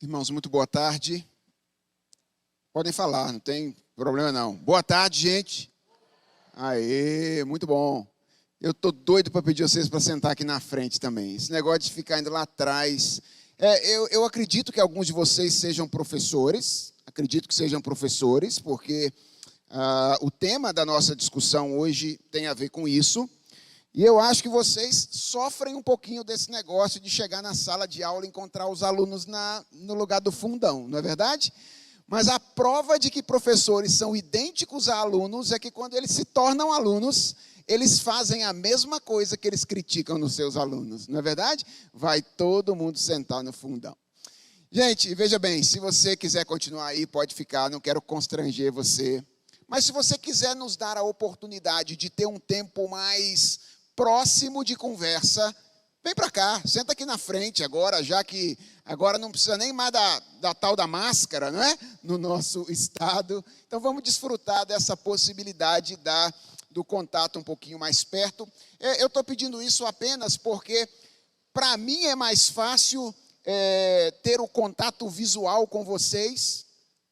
Irmãos, muito boa tarde. Podem falar, não tem problema não. Boa tarde, gente. Aê, muito bom. Eu tô doido para pedir a vocês para sentar aqui na frente também. Esse negócio de ficar indo lá atrás. Eu acredito que alguns de vocês sejam professores. Acredito que sejam professores, porque o tema da nossa discussão hoje tem a ver com isso. E eu acho que vocês sofrem um pouquinho desse negócio de chegar na sala de aula e encontrar os alunos no lugar do fundão, não é verdade? Mas a prova de que professores são idênticos a alunos é que quando eles se tornam alunos, eles fazem a mesma coisa que eles criticam nos seus alunos, não é verdade? Vai todo mundo sentar no fundão. Gente, veja bem, se você quiser continuar aí, pode ficar, não quero constranger você. Mas se você quiser nos dar a oportunidade de ter um tempo mais próximo de conversa, vem para cá, senta aqui na frente agora, já que agora não precisa nem mais da tal da máscara, não é? No nosso estado. Então vamos desfrutar dessa possibilidade do contato um pouquinho mais perto. Eu estou pedindo isso apenas porque, para mim, é mais fácil ter o contato visual com vocês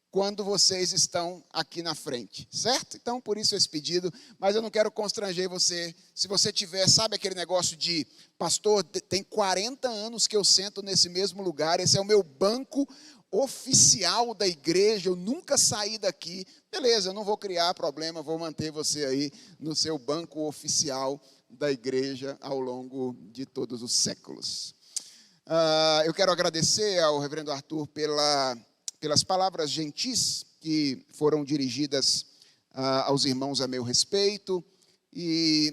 quando vocês estão aqui na frente, certo? Então, por isso esse pedido, mas eu não quero constranger você. Se você tiver, sabe aquele negócio de, pastor, tem 40 anos que eu sento nesse mesmo lugar, esse é o meu banco oficial da igreja, eu nunca saí daqui. Beleza, eu não vou criar problema, vou manter você aí no seu banco oficial da igreja ao longo de todos os séculos. Eu quero agradecer ao reverendo Arthur pelas palavras gentis que foram dirigidas aos irmãos a meu respeito e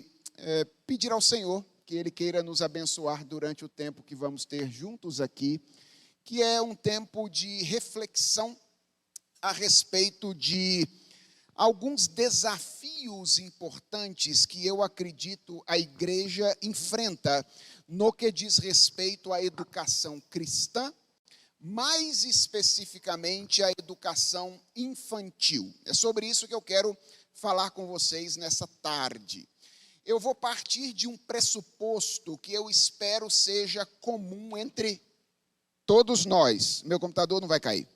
pedir ao Senhor que Ele queira nos abençoar durante o tempo que vamos ter juntos aqui, que é um tempo de reflexão a respeito de alguns desafios importantes que eu acredito a igreja enfrenta no que diz respeito à educação cristã, mais especificamente a educação infantil. É sobre isso que eu quero falar com vocês nessa tarde. Eu vou partir de um pressuposto que eu espero seja comum entre todos nós. Meu computador não vai cair.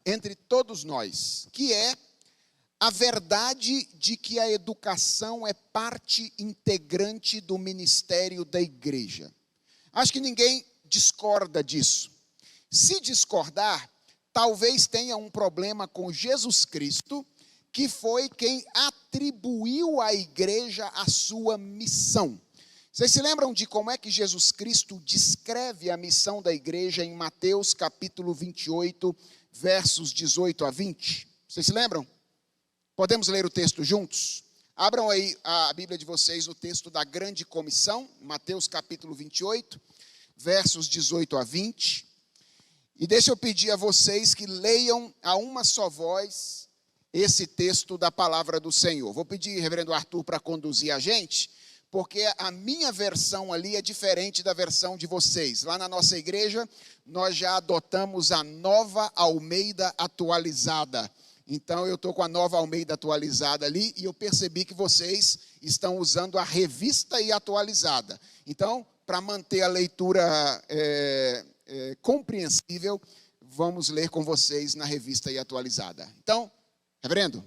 Entre todos nós, que é a verdade de que a educação é parte integrante do ministério da igreja. Acho que ninguém discorda disso. Se discordar, talvez tenha um problema com Jesus Cristo, que foi quem atribuiu à igreja a sua missão. Vocês se lembram de como é que Jesus Cristo descreve a missão da igreja em Mateus capítulo 28, versos 18 a 20? Vocês se lembram? Podemos ler o texto juntos? Abram aí a Bíblia de vocês, o texto da grande comissão, Mateus capítulo 28, versos 18 a 20. E deixa eu pedir a vocês que leiam a uma só voz esse texto da palavra do Senhor. Vou pedir, reverendo Arthur, para conduzir a gente, porque a minha versão ali é diferente da versão de vocês. Lá na nossa igreja, nós já adotamos a Nova Almeida atualizada. Então, eu estou com a Nova Almeida atualizada ali e eu percebi que vocês estão usando a Revista e Atualizada. Então, para manter a leitura compreensível, vamos ler com vocês na Revista e Atualizada. Então, reverendo.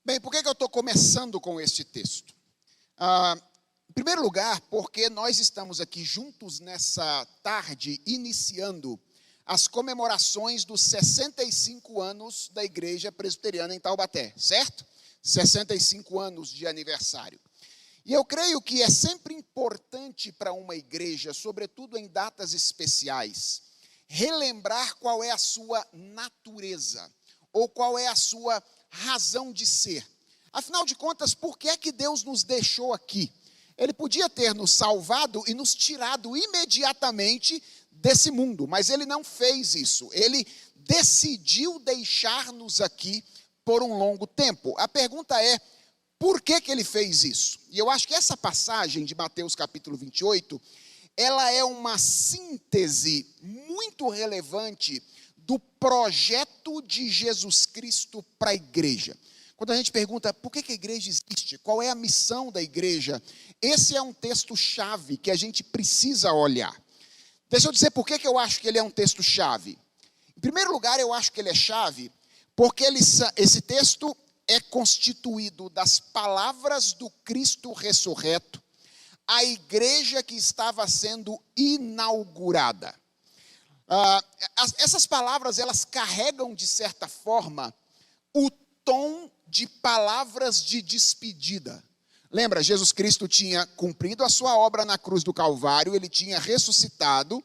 Bem, por que eu estou começando com este texto? Em primeiro lugar, porque nós estamos aqui juntos nessa tarde, iniciando as comemorações dos 65 anos da Igreja Presbiteriana em Taubaté, certo? 65 anos de aniversário. E eu creio que é sempre importante para uma igreja, sobretudo em datas especiais, relembrar qual é a sua natureza, ou qual é a sua razão de ser. Afinal de contas, por que é que Deus nos deixou aqui? Ele podia ter nos salvado e nos tirado imediatamente desse mundo, mas ele não fez isso. Ele decidiu deixar-nos aqui por um longo tempo. A pergunta é, por que ele fez isso? E eu acho que essa passagem de Mateus capítulo 28, ela é uma síntese muito relevante do projeto de Jesus Cristo para a igreja. Quando a gente pergunta por que a igreja existe, qual é a missão da igreja, esse é um texto-chave que a gente precisa olhar. Deixa eu dizer por que eu acho que ele é um texto-chave. Em primeiro lugar, eu acho que ele é chave porque esse texto é constituído das palavras do Cristo ressurreto, a igreja que estava sendo inaugurada. Essas palavras, elas carregam, de certa forma, o tom de palavras de despedida. Lembra, Jesus Cristo tinha cumprido a sua obra na cruz do Calvário, ele tinha ressuscitado,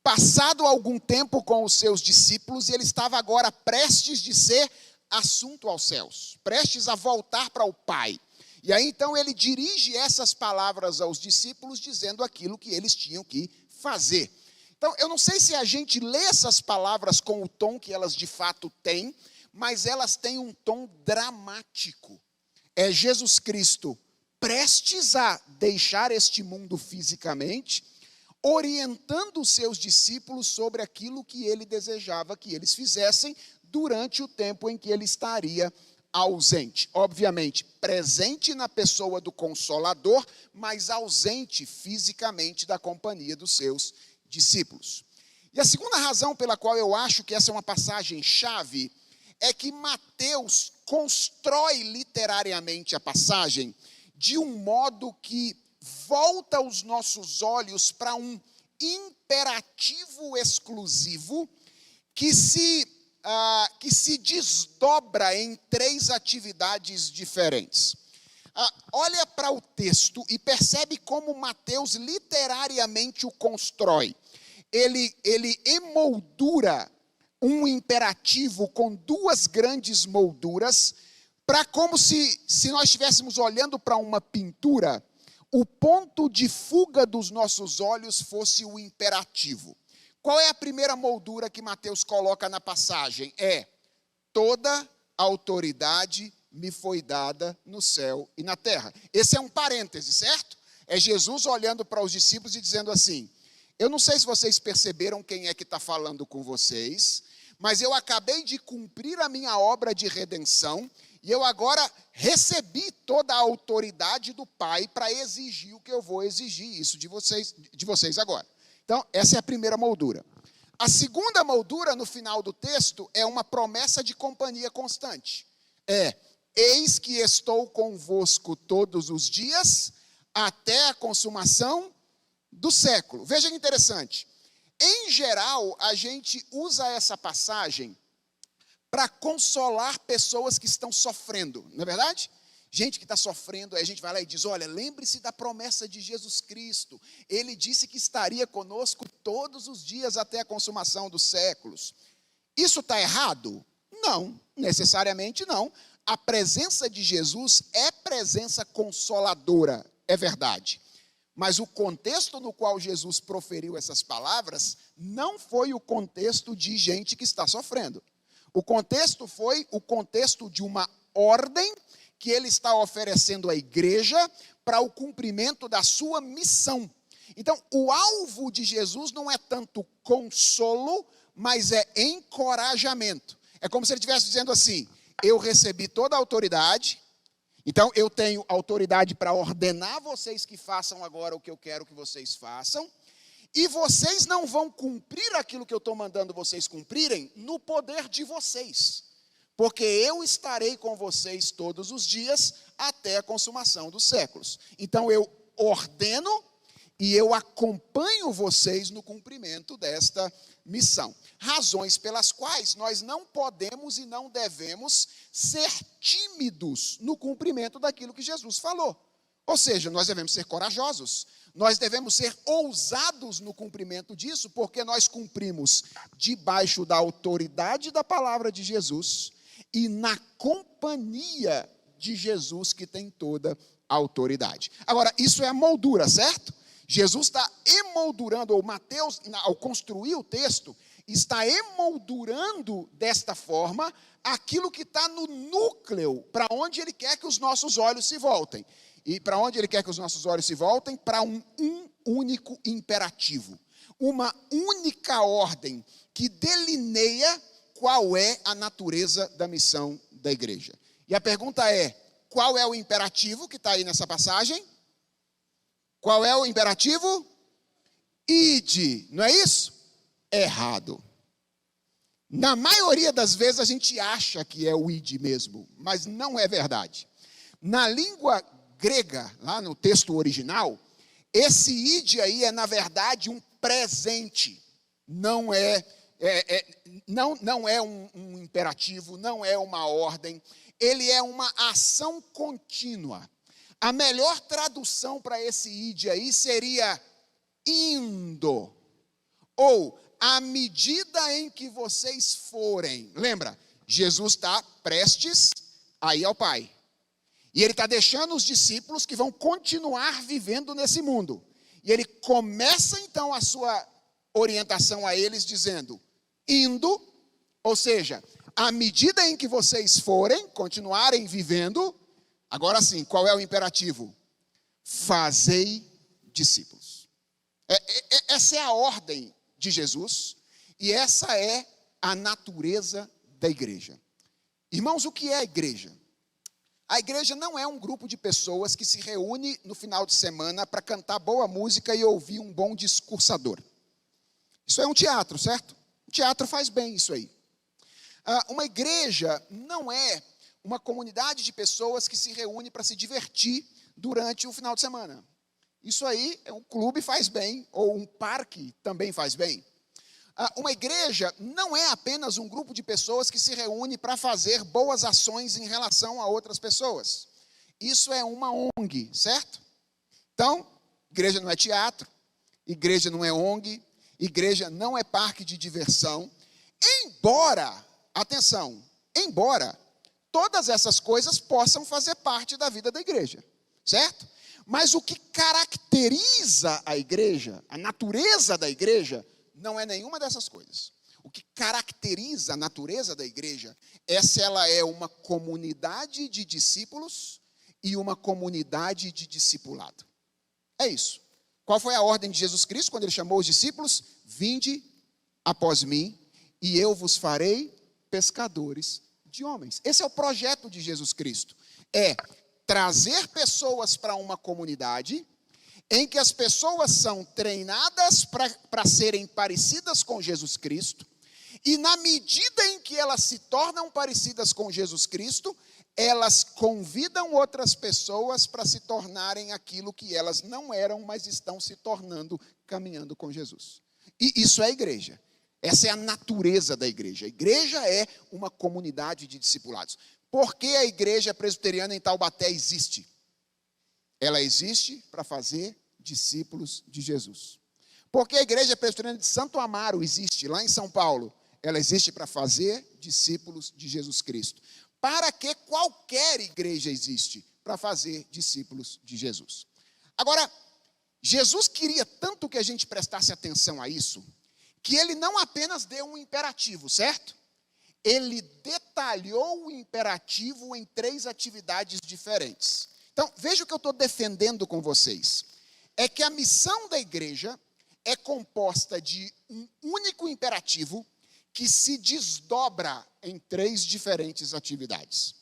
passado algum tempo com os seus discípulos, e ele estava agora prestes de ser assunto aos céus, prestes a voltar para o Pai. E aí então ele dirige essas palavras aos discípulos, dizendo aquilo que eles tinham que fazer. Então, eu não sei se a gente lê essas palavras com o tom que elas de fato têm, mas elas têm um tom dramático. É Jesus Cristo prestes a deixar este mundo fisicamente, orientando os seus discípulos sobre aquilo que ele desejava que eles fizessem durante o tempo em que ele estaria ausente. Obviamente, presente na pessoa do Consolador, mas ausente fisicamente da companhia dos seus discípulos. E a segunda razão pela qual eu acho que essa é uma passagem chave é que Mateus constrói literariamente a passagem de um modo que volta os nossos olhos para um imperativo exclusivo que se desdobra em 3 atividades diferentes. Olha para o texto e percebe como Mateus literariamente o constrói. Ele emoldura um imperativo com 2 grandes molduras, para como se nós estivéssemos olhando para uma pintura, o ponto de fuga dos nossos olhos fosse o imperativo. Qual é a primeira moldura que Mateus coloca na passagem? Toda autoridade me foi dada no céu e na terra. Esse é um parêntese, certo? É Jesus olhando para os discípulos e dizendo assim, eu não sei se vocês perceberam quem é que está falando com vocês, mas eu acabei de cumprir a minha obra de redenção e eu agora recebi toda a autoridade do Pai para exigir o que eu vou exigir isso de vocês agora. Então, essa é a primeira moldura. A segunda moldura, no final do texto, é uma promessa de companhia constante. Eis que estou convosco todos os dias, até a consumação do século. Veja que interessante. Em geral, a gente usa essa passagem para consolar pessoas que estão sofrendo, não é verdade? Gente que está sofrendo, aí a gente vai lá e diz, olha, lembre-se da promessa de Jesus Cristo. Ele disse que estaria conosco todos os dias até a consumação dos séculos. Isso está errado? Não, necessariamente não. A presença de Jesus é presença consoladora, é verdade. Mas o contexto no qual Jesus proferiu essas palavras não foi o contexto de gente que está sofrendo. O contexto foi o contexto de uma ordem que ele está oferecendo à igreja para o cumprimento da sua missão. Então, o alvo de Jesus não é tanto consolo, mas é encorajamento. É como se ele estivesse dizendo assim, eu recebi toda a autoridade, então eu tenho autoridade para ordenar vocês que façam agora o que eu quero que vocês façam, e vocês não vão cumprir aquilo que eu estou mandando vocês cumprirem no poder de vocês. Porque eu estarei com vocês todos os dias até a consumação dos séculos. Então eu ordeno e eu acompanho vocês no cumprimento desta missão. Razões pelas quais nós não podemos e não devemos ser tímidos no cumprimento daquilo que Jesus falou. Ou seja, nós devemos ser corajosos. Nós devemos ser ousados no cumprimento disso, porque nós cumprimos debaixo da autoridade da palavra de Jesus e na companhia de Jesus, que tem toda autoridade. Agora, isso é a moldura, certo? Jesus está emoldurando, ou Mateus, ao construir o texto, está emoldurando desta forma aquilo que está no núcleo, para onde ele quer que os nossos olhos se voltem. E para onde ele quer que os nossos olhos se voltem? Para um único imperativo. Uma única ordem que delineia qual é a natureza da missão da igreja. E a pergunta é, qual é o imperativo que está aí nessa passagem? Qual é o imperativo? Ide, não é isso? Errado. Na maioria das vezes a gente acha que é o ide mesmo, mas não é verdade. Na língua grega, lá no texto original, esse ide aí é na verdade um presente. Não é um imperativo, não é uma ordem. Ele é uma ação contínua. A melhor tradução para esse ide aí seria indo, ou à medida em que vocês forem. Lembra, Jesus está prestes a ir ao Pai. E ele está deixando os discípulos que vão continuar vivendo nesse mundo. E ele começa então a sua orientação a eles dizendo, indo, ou seja, à medida em que vocês forem, continuarem vivendo, agora sim, qual é o imperativo? Fazei discípulos. Essa é a ordem de Jesus e essa é a natureza da igreja. Irmãos, o que é a igreja? A igreja não é um grupo de pessoas que se reúne no final de semana para cantar boa música e ouvir um bom discursador. Isso é um teatro, certo? O teatro faz bem isso aí. Uma igreja não é uma comunidade de pessoas que se reúne para se divertir durante o final de semana. Isso aí, um clube faz bem, ou um parque também faz bem. Uma igreja não é apenas um grupo de pessoas que se reúne para fazer boas ações em relação a outras pessoas. Isso é uma ONG, certo? Então, igreja não é teatro, igreja não é ONG, igreja não é parque de diversão. Embora, atenção, embora todas essas coisas possam fazer parte da vida da igreja, certo? Mas o que caracteriza a igreja, a natureza da igreja, não é nenhuma dessas coisas. O que caracteriza a natureza da igreja é se ela é uma comunidade de discípulos e uma comunidade de discipulado. É isso. Qual foi a ordem de Jesus Cristo quando ele chamou os discípulos? Vinde após mim e eu vos farei pescadores de homens. Esse é o projeto de Jesus Cristo. É trazer pessoas para uma comunidade em que as pessoas são treinadas para serem parecidas com Jesus Cristo, e na medida em que elas se tornam parecidas com Jesus Cristo, elas convidam outras pessoas para se tornarem aquilo que elas não eram, mas estão se tornando, caminhando com Jesus. E isso é a igreja. Essa é a natureza da igreja. A igreja é uma comunidade de discipulados. Por que a igreja presbiteriana em Taubaté existe? Ela existe para fazer discípulos de Jesus. Porque a igreja presbiteriana de Santo Amaro existe lá em São Paulo. Ela existe para fazer discípulos de Jesus Cristo. Para que qualquer igreja existe? Para fazer discípulos de Jesus. Agora, Jesus queria tanto que a gente prestasse atenção a isso, que ele não apenas deu um imperativo, certo? Ele detalhou o imperativo em 3 atividades diferentes. Então, veja o que eu estou defendendo com vocês. É que a missão da igreja é composta de um único imperativo que se desdobra em 3 diferentes atividades.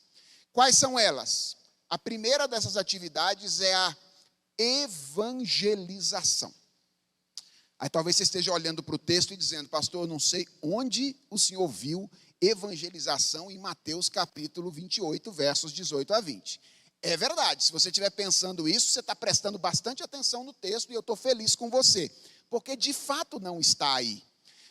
Quais são elas? A primeira dessas atividades é a evangelização. Aí talvez você esteja olhando para o texto e dizendo, pastor, eu não sei onde o senhor viu evangelização em Mateus capítulo 28, versos 18 a 20. É verdade, se você estiver pensando isso, você está prestando bastante atenção no texto e eu estou feliz com você, porque de fato não está aí.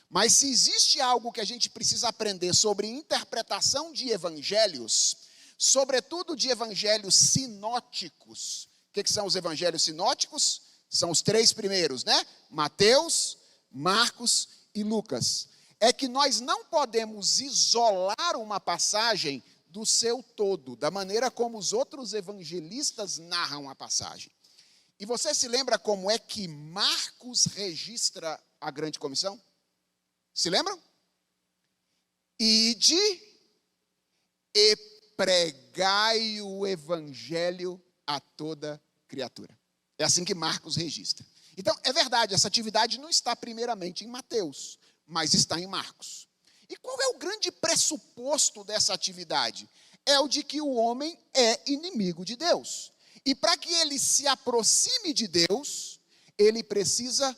Mas se existe algo que a gente precisa aprender sobre interpretação de evangelhos, sobretudo de evangelhos sinóticos. O que são os evangelhos sinóticos? São os 3 primeiros, né? Mateus, Marcos e Lucas. É que nós não podemos isolar uma passagem do seu todo, da maneira como os outros evangelistas narram a passagem. E você se lembra como é que Marcos registra a grande comissão? Se lembram? Ide e pregai o evangelho a toda criatura. É assim que Marcos registra. Então, é verdade, essa atividade não está primeiramente em Mateus, mas está em Marcos. E qual é o grande pressuposto dessa atividade? É o de que o homem é inimigo de Deus. E para que ele se aproxime de Deus, ele precisa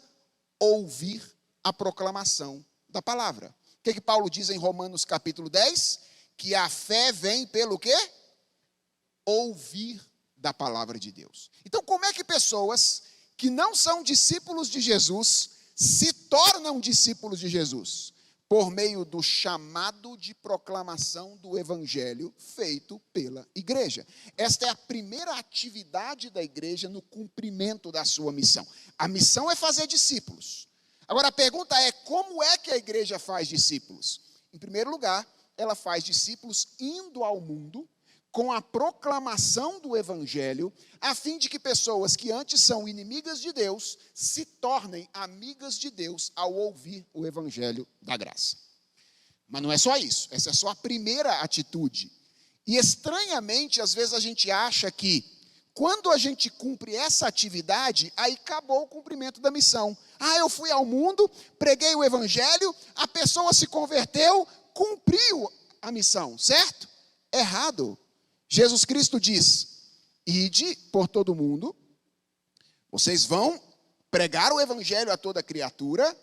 ouvir a proclamação da palavra. O que Paulo diz em Romanos capítulo 10? Que a fé vem pelo quê? Ouvir da palavra de Deus. Então, como é que pessoas que não são discípulos de Jesus se tornam discípulos de Jesus? Por meio do chamado de proclamação do evangelho feito pela igreja. Esta é a primeira atividade da igreja no cumprimento da sua missão. A missão é fazer discípulos. Agora a pergunta é, como é que a igreja faz discípulos? Em primeiro lugar, ela faz discípulos indo ao mundo com a proclamação do evangelho, a fim de que pessoas que antes são inimigas de Deus se tornem amigas de Deus ao ouvir o evangelho da graça. Mas não é só isso, essa é só a primeira atitude. E estranhamente, às vezes a gente acha que quando a gente cumpre essa atividade, aí acabou o cumprimento da missão. Eu fui ao mundo, preguei o evangelho, a pessoa se converteu, cumpriu a missão, certo? Errado. Jesus Cristo diz, ide por todo mundo, vocês vão pregar o evangelho a toda criatura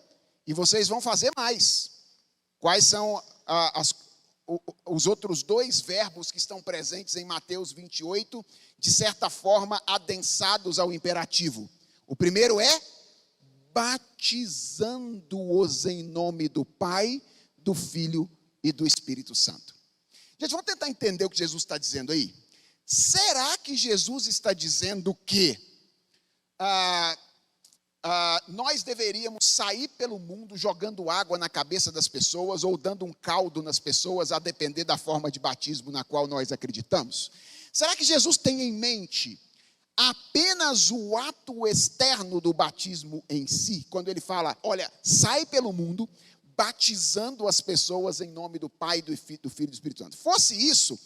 e vocês vão fazer mais. Quais são os outros dois verbos que estão presentes em Mateus 28, de certa forma adensados ao imperativo? O primeiro é batizando-os em nome do Pai, do Filho e do Espírito Santo. Gente, vamos tentar entender o que Jesus está dizendo aí. Será que Jesus está dizendo que nós deveríamos sair pelo mundo jogando água na cabeça das pessoas ou dando um caldo nas pessoas, a depender da forma de batismo na qual nós acreditamos? Será que Jesus tem em mente apenas o ato externo do batismo em si? Quando ele fala, olha, sai pelo mundo batizando as pessoas em nome do Pai, do Filho e do Espírito Santo. Fosse isso,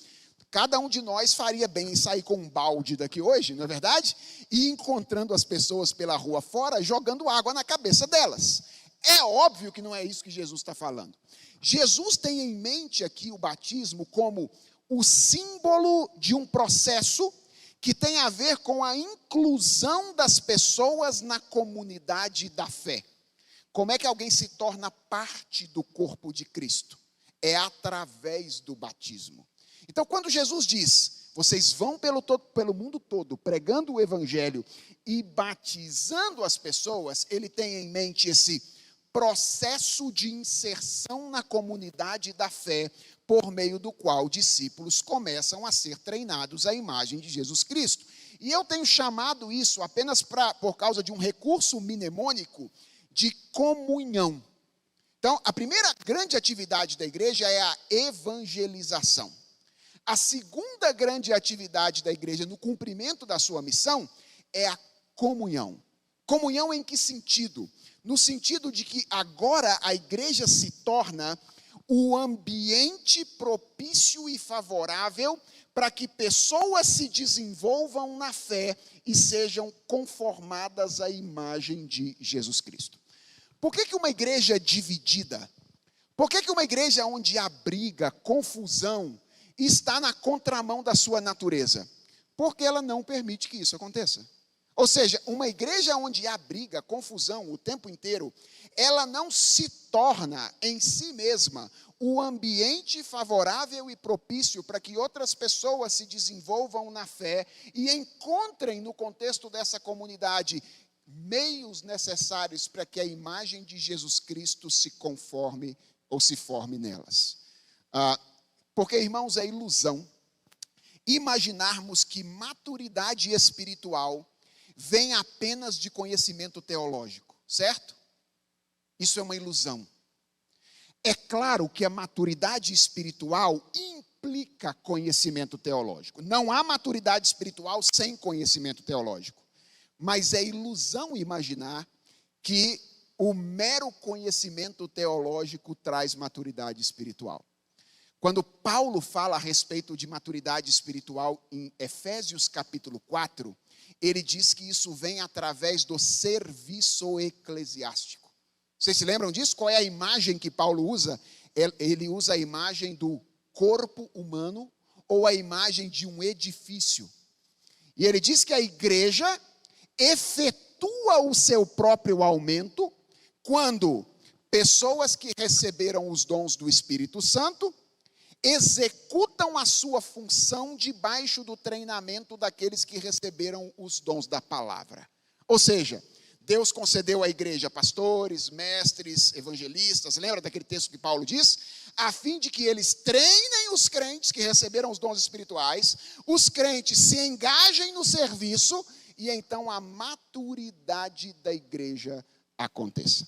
cada um de nós faria bem em sair com um balde daqui hoje, não é verdade? E encontrando as pessoas pela rua fora, jogando água na cabeça delas. É óbvio que não é isso que Jesus está falando. Jesus tem em mente aqui o batismo como o símbolo de um processo que tem a ver com a inclusão das pessoas na comunidade da fé. Como é que alguém se torna parte do corpo de Cristo? É através do batismo. Então, quando Jesus diz, vocês vão pelo mundo todo, pregando o evangelho e batizando as pessoas, ele tem em mente esse processo de inserção na comunidade da fé, por meio do qual discípulos começam a ser treinados à imagem de Jesus Cristo. E eu tenho chamado isso apenas por causa de um recurso mnemônico de comunhão. Então, a primeira grande atividade da igreja é a evangelização. A segunda grande atividade da igreja no cumprimento da sua missão é a comunhão. Comunhão em que sentido? No sentido de que agora a igreja se torna o ambiente propício e favorável para que pessoas se desenvolvam na fé e sejam conformadas à imagem de Jesus Cristo. Por que uma igreja dividida? Por que uma igreja onde há briga, confusão, está na contramão da sua natureza? Porque ela não permite que isso aconteça. Ou seja, uma igreja onde há briga, confusão o tempo inteiro, ela não se torna em si mesma o ambiente favorável e propício para que outras pessoas se desenvolvam na fé e encontrem no contexto dessa comunidade meios necessários para que a imagem de Jesus Cristo se conforme ou se forme nelas. Porque, irmãos, é ilusão imaginarmos que maturidade espiritual vem apenas de conhecimento teológico, certo? Isso é uma ilusão. É claro que a maturidade espiritual implica conhecimento teológico. Não há maturidade espiritual sem conhecimento teológico. Mas é ilusão imaginar que o mero conhecimento teológico traz maturidade espiritual. Quando Paulo fala a respeito de maturidade espiritual em Efésios capítulo 4, ele diz que isso vem através do serviço eclesiástico. Vocês se lembram disso? Qual é a imagem que Paulo usa? Ele usa a imagem do corpo humano ou a imagem de um edifício. E ele diz que a igreja efetua o seu próprio aumento quando pessoas que receberam os dons do Espírito Santo executam a sua função debaixo do treinamento daqueles que receberam os dons da palavra. Ou seja, Deus concedeu à igreja pastores, mestres, evangelistas, lembra daquele texto que Paulo diz? A fim de que eles treinem os crentes que receberam os dons espirituais, os crentes se engajem no serviço e então a maturidade da igreja aconteça.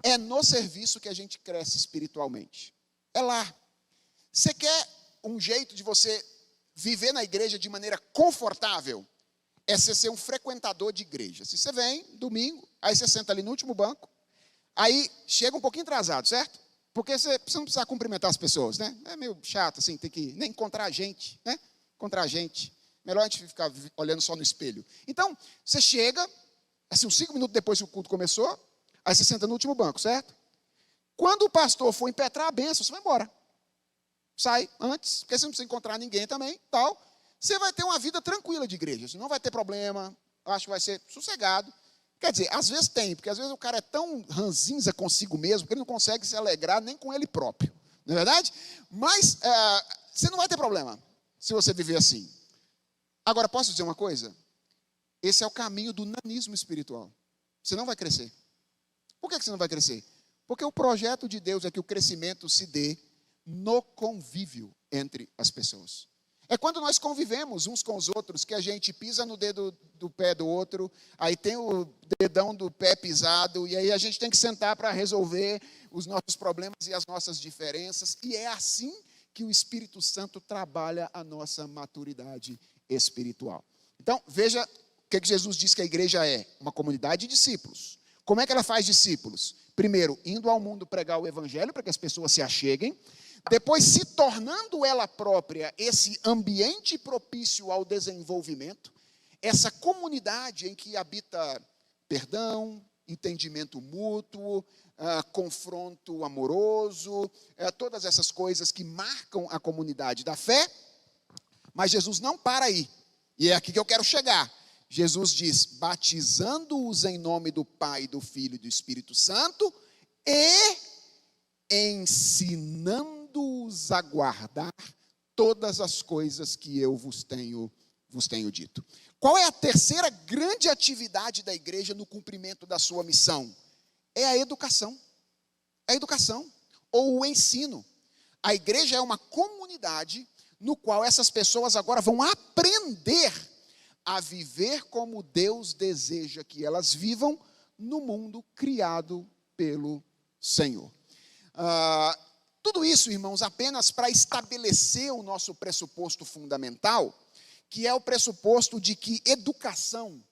É no serviço que a gente cresce espiritualmente. É lá. Você quer um jeito de você viver na igreja de maneira confortável? É você ser um frequentador de igreja. Se você vem, domingo, aí você senta ali no último banco, aí chega um pouquinho atrasado, certo? Porque você não precisa cumprimentar as pessoas, né? É meio chato, assim, tem que nem encontrar gente, né? Encontrar gente. Melhor a gente ficar olhando só no espelho. Então, você chega, assim, uns 5 minutos depois que o culto começou, aí você senta no último banco, certo? Quando o pastor for impetrar a bênção, você vai embora. Sai antes, porque você não precisa encontrar ninguém também, tal. Você vai ter uma vida tranquila de igreja, você não vai ter problema, acho que vai ser sossegado. Quer dizer, às vezes tem, porque às vezes o cara é tão ranzinza consigo mesmo, que ele não consegue se alegrar nem com ele próprio, não é verdade? Mas você não vai ter problema se você viver assim. Agora, posso dizer uma coisa? Esse é o caminho do nanismo espiritual. Você não vai crescer. Por que você não vai crescer? Porque o projeto de Deus é que o crescimento se dê no convívio entre as pessoas. É quando nós convivemos uns com os outros que a gente pisa no dedo do pé do outro, aí tem o dedão do pé pisado, e aí a gente tem que sentar para resolver os nossos problemas e as nossas diferenças, e é assim que o Espírito Santo trabalha a nossa maturidade espiritual. Então, veja o que Jesus diz que a igreja é: uma comunidade de discípulos. Como é que ela faz discípulos? Primeiro, indo ao mundo pregar o evangelho para que as pessoas se acheguem. Depois, se tornando ela própria esse ambiente propício ao desenvolvimento, essa comunidade em que habita perdão, entendimento mútuo, confronto amoroso, todas essas coisas que marcam a comunidade da fé. Mas Jesus não para aí, e é aqui que eu quero chegar. Jesus diz: batizando-os em nome do Pai, do Filho e do Espírito Santo, e ensinando-os a guardar todas as coisas que eu vos tenho dito. Qual é a terceira grande atividade da igreja no cumprimento da sua missão? É a educação. A educação, ou o ensino. A igreja é uma comunidade no qual essas pessoas agora vão aprender a viver como Deus deseja que elas vivam no mundo criado pelo Senhor. Tudo isso, irmãos, apenas para estabelecer o nosso pressuposto fundamental, que é o pressuposto de que educação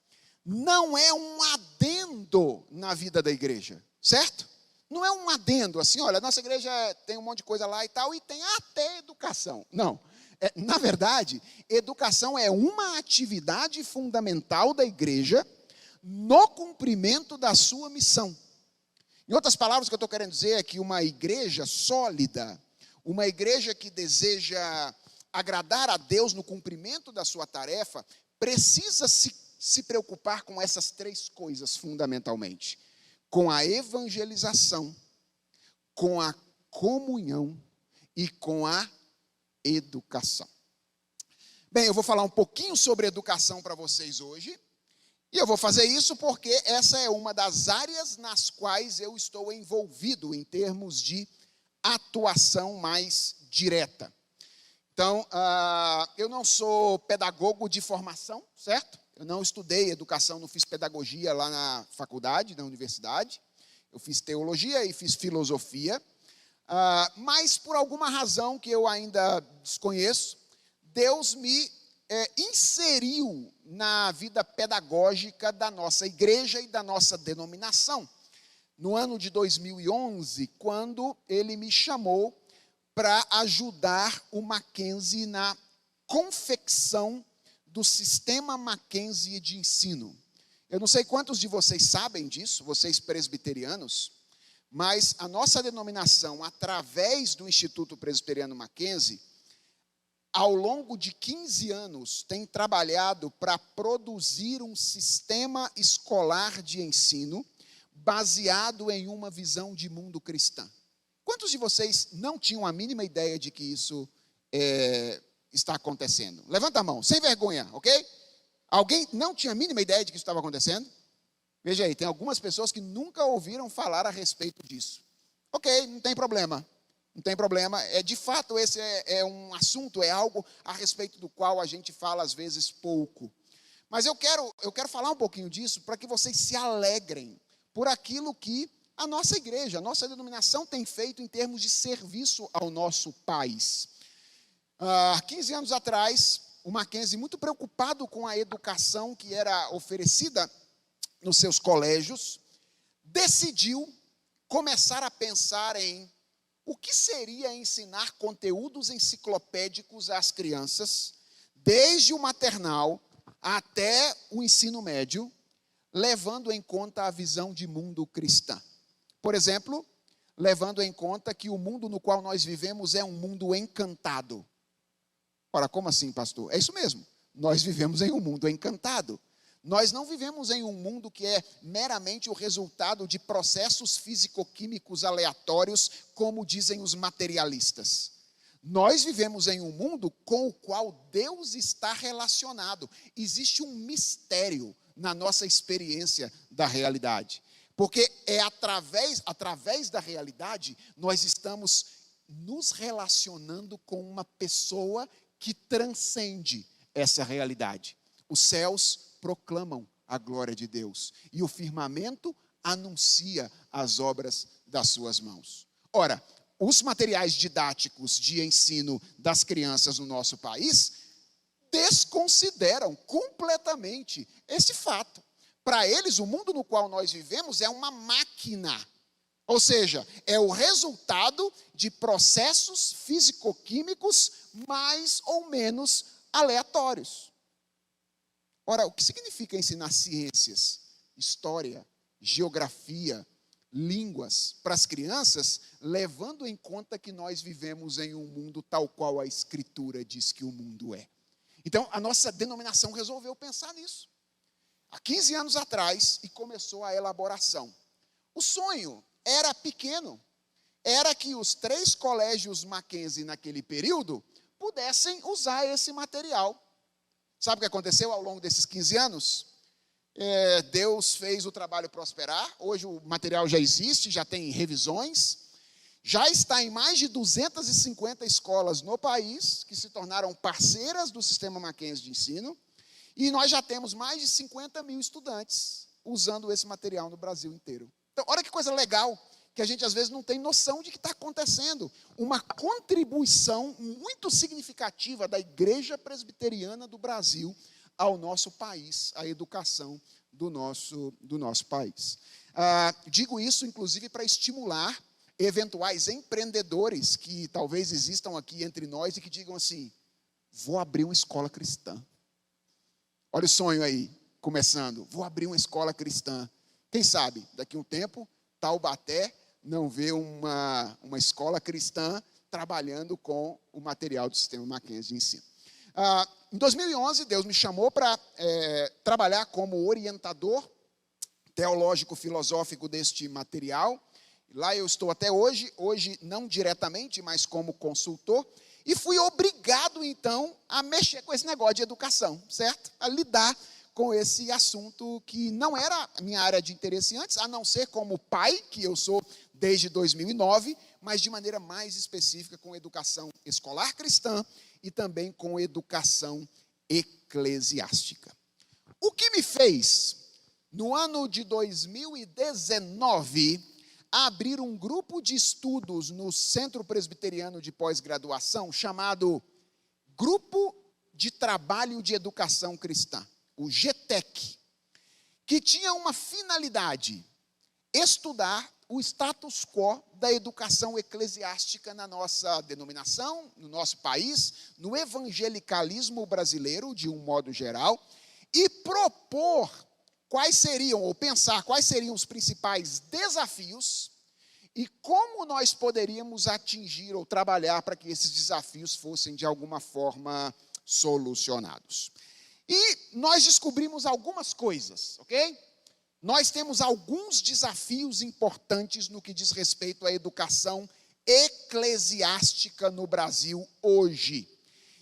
não é um adendo na vida da igreja, certo? Não é um adendo, assim, olha, nossa igreja tem um monte de coisa lá e tal, e tem até educação. Não. Na verdade, educação é uma atividade fundamental da igreja no cumprimento da sua missão. Em outras palavras, o que eu estou querendo dizer é que uma igreja sólida, uma igreja que deseja agradar a Deus no cumprimento da sua tarefa, precisa se preocupar com essas 3 coisas fundamentalmente: com a evangelização, com a comunhão e com a educação. Bem, eu vou falar um pouquinho sobre educação para vocês hoje, e eu vou fazer isso porque essa é uma das áreas nas quais eu estou envolvido em termos de atuação mais direta. Então, eu não sou pedagogo de formação, certo? Eu não estudei educação, não fiz pedagogia lá na faculdade, na universidade. Eu fiz teologia e fiz filosofia. Mas por alguma razão que eu ainda desconheço, Deus me inseriu na vida pedagógica da nossa igreja e da nossa denominação. No ano de 2011, quando ele me chamou para ajudar o Mackenzie na confecção do sistema Mackenzie de ensino. Eu não sei quantos de vocês sabem disso, vocês presbiterianos, mas a nossa denominação, através do Instituto Presbiteriano Mackenzie, ao longo de 15 anos, tem trabalhado para produzir um sistema escolar de ensino baseado em uma visão de mundo cristã. Quantos de vocês não tinham a mínima ideia de que isso está acontecendo? Levanta a mão, sem vergonha, ok? Alguém não tinha a mínima ideia de que isso estava acontecendo? Veja aí, tem algumas pessoas que nunca ouviram falar a respeito disso. Ok, não tem problema. Não tem problema. De fato, esse é um assunto, é algo a respeito do qual a gente fala às vezes pouco. Mas eu quero falar um pouquinho disso para que vocês se alegrem por aquilo que a nossa igreja, a nossa denominação tem feito em termos de serviço ao nosso país. 15 anos atrás, o Mackenzie, muito preocupado com a educação que era oferecida nos seus colégios, decidiu começar a pensar em o que seria ensinar conteúdos enciclopédicos às crianças, desde o maternal até o ensino médio, levando em conta a visão de mundo cristã. Por exemplo, levando em conta que o mundo no qual nós vivemos é um mundo encantado. Ora, como assim, pastor? É isso mesmo. Nós vivemos em um mundo encantado. Nós não vivemos em um mundo que é meramente o resultado de processos físico-químicos aleatórios, como dizem os materialistas. Nós vivemos em um mundo com o qual Deus está relacionado. Existe um mistério na nossa experiência da realidade. Porque é através da realidade, nós estamos nos relacionando com uma pessoa que transcende essa realidade. Os céus proclamam a glória de Deus e o firmamento anuncia as obras das suas mãos. Ora, os materiais didáticos de ensino das crianças no nosso país desconsideram completamente esse fato. Para eles, o mundo no qual nós vivemos é uma máquina. Ou seja, é o resultado de processos físico-químicos mais ou menos aleatórios. Ora, o que significa ensinar ciências, história, geografia, línguas para as crianças, levando em conta que nós vivemos em um mundo tal qual a Escritura diz que o mundo é? Então, a nossa denominação resolveu pensar nisso. Há 15 anos atrás, e começou a elaboração. O sonho era pequeno, era que os 3 colégios Mackenzie naquele período pudessem usar esse material. Sabe o que aconteceu ao longo desses 15 anos? Deus fez o trabalho prosperar, hoje o material já existe, já tem revisões, já está em mais de 250 escolas no país, que se tornaram parceiras do sistema Mackenzie de ensino, e nós já temos mais de 50 mil estudantes usando esse material no Brasil inteiro. Então, olha que coisa legal, que a gente às vezes não tem noção de que está acontecendo. Uma contribuição muito significativa da Igreja Presbiteriana do Brasil ao nosso país, à educação do nosso país. Digo isso, inclusive, para estimular eventuais empreendedores que talvez existam aqui entre nós e que digam assim: vou abrir uma escola cristã. Olha o sonho aí, começando. Vou abrir uma escola cristã. Quem sabe, daqui a um tempo, Taubaté não vê uma escola cristã trabalhando com o material do sistema Mackenzie de ensino. Em 2011, Deus me chamou para trabalhar como orientador teológico-filosófico deste material. Lá eu estou até hoje não diretamente, mas como consultor. E fui obrigado, então, a mexer com esse negócio de educação, certo? A lidar com esse assunto que não era a minha área de interesse antes, a não ser como pai, que eu sou desde 2009, mas de maneira mais específica com educação escolar cristã e também com educação eclesiástica. O que me fez, no ano de 2019, a abrir um grupo de estudos no Centro Presbiteriano de Pós-Graduação chamado Grupo de Trabalho de Educação Cristã, o GTEC, que tinha uma finalidade: estudar o status quo da educação eclesiástica na nossa denominação, no nosso país, no evangelicalismo brasileiro, de um modo geral, e propor quais seriam, ou pensar quais seriam os principais desafios e como nós poderíamos atingir ou trabalhar para que esses desafios fossem, de alguma forma, solucionados. E nós descobrimos algumas coisas, ok? Nós temos alguns desafios importantes no que diz respeito à educação eclesiástica no Brasil hoje.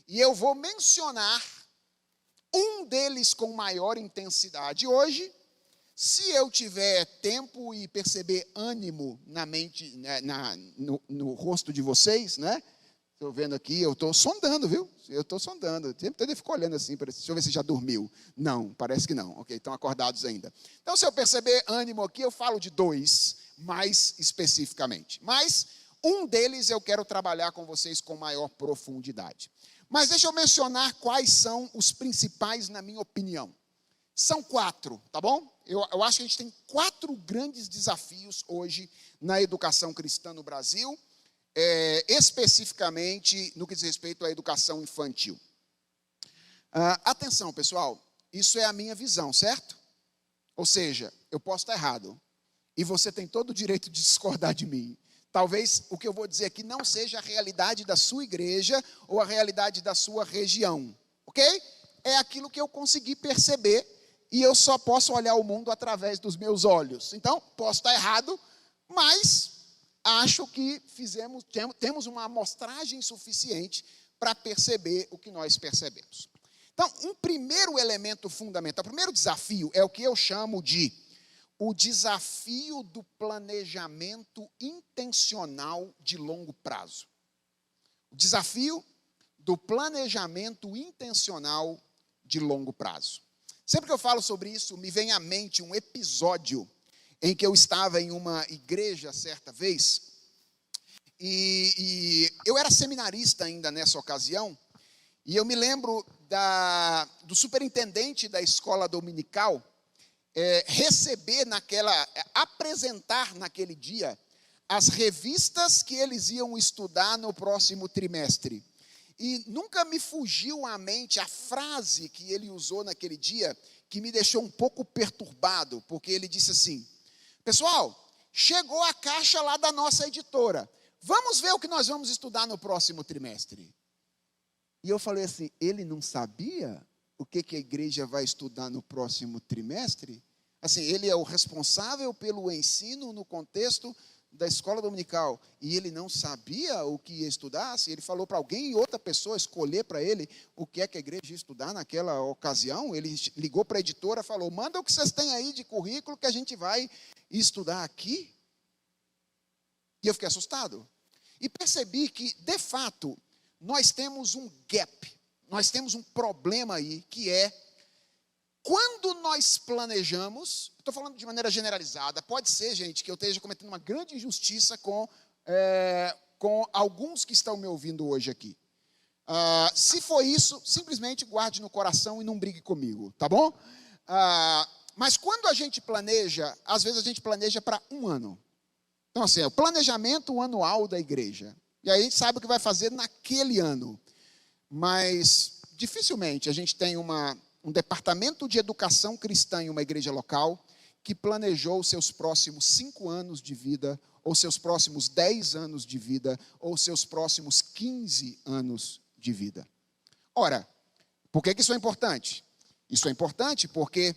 E eu vou mencionar um deles com maior intensidade hoje. Se eu tiver tempo e perceber ânimo na mente, no rosto de vocês, né? Estou vendo aqui, eu estou sondando, viu? Eu estou sondando. Sempre eu fico olhando assim, deixa eu ver se já dormiu. Não, parece que não. Ok, estão acordados ainda. Então, se eu perceber ânimo aqui, eu falo de dois, mais especificamente. Mas um deles eu quero trabalhar com vocês com maior profundidade. Mas deixa eu mencionar quais são os principais, na minha opinião. São 4, tá bom? Eu acho que a gente tem 4 grandes desafios hoje na educação cristã no Brasil, especificamente no que diz respeito à educação infantil. Atenção, pessoal, isso é a minha visão, certo? Ou seja, eu posso estar errado, e você tem todo o direito de discordar de mim. Talvez o que eu vou dizer aqui não seja a realidade da sua igreja ou a realidade da sua região, ok? É aquilo que eu consegui perceber, e eu só posso olhar o mundo através dos meus olhos. Então, posso estar errado, mas acho que temos uma amostragem suficiente para perceber o que nós percebemos. Então, um primeiro elemento fundamental, o primeiro desafio é o que eu chamo de o desafio do planejamento intencional de longo prazo. O desafio do planejamento intencional de longo prazo. Sempre que eu falo sobre isso, me vem à mente um episódio em que eu estava em uma igreja certa vez, e eu era seminarista ainda nessa ocasião, e eu me lembro do superintendente da escola dominical apresentar naquele dia as revistas que eles iam estudar no próximo trimestre. E nunca me fugiu à mente a frase que ele usou naquele dia, que me deixou um pouco perturbado, porque ele disse assim: pessoal, chegou a caixa lá da nossa editora, vamos ver o que nós vamos estudar no próximo trimestre. E eu falei assim, ele não sabia o que a igreja vai estudar no próximo trimestre? Assim, ele é o responsável pelo ensino no contexto da escola dominical, e ele não sabia o que ia estudar? Se ele falou para alguém, outra pessoa, escolher para ele o que é que a igreja ia estudar naquela ocasião, ele ligou para a editora e falou, manda o que vocês têm aí de currículo que a gente vai estudar aqui. E eu fiquei assustado. E percebi que, de fato, nós temos um gap, nós temos um problema aí, que é, quando nós planejamos, estou falando de maneira generalizada, pode ser, gente, que eu esteja cometendo uma grande injustiça com alguns que estão me ouvindo hoje aqui. Se for isso, simplesmente guarde no coração e não brigue comigo, tá bom? Mas quando a gente planeja, às vezes a gente planeja para um ano. Então, assim, é o planejamento anual da igreja. E aí a gente sabe o que vai fazer naquele ano. Mas, dificilmente, a gente tem um departamento de educação cristã em uma igreja local que planejou seus próximos 5 anos de vida, ou seus próximos 10 anos de vida, ou seus próximos 15 anos de vida. Ora, por que isso é importante? Isso é importante porque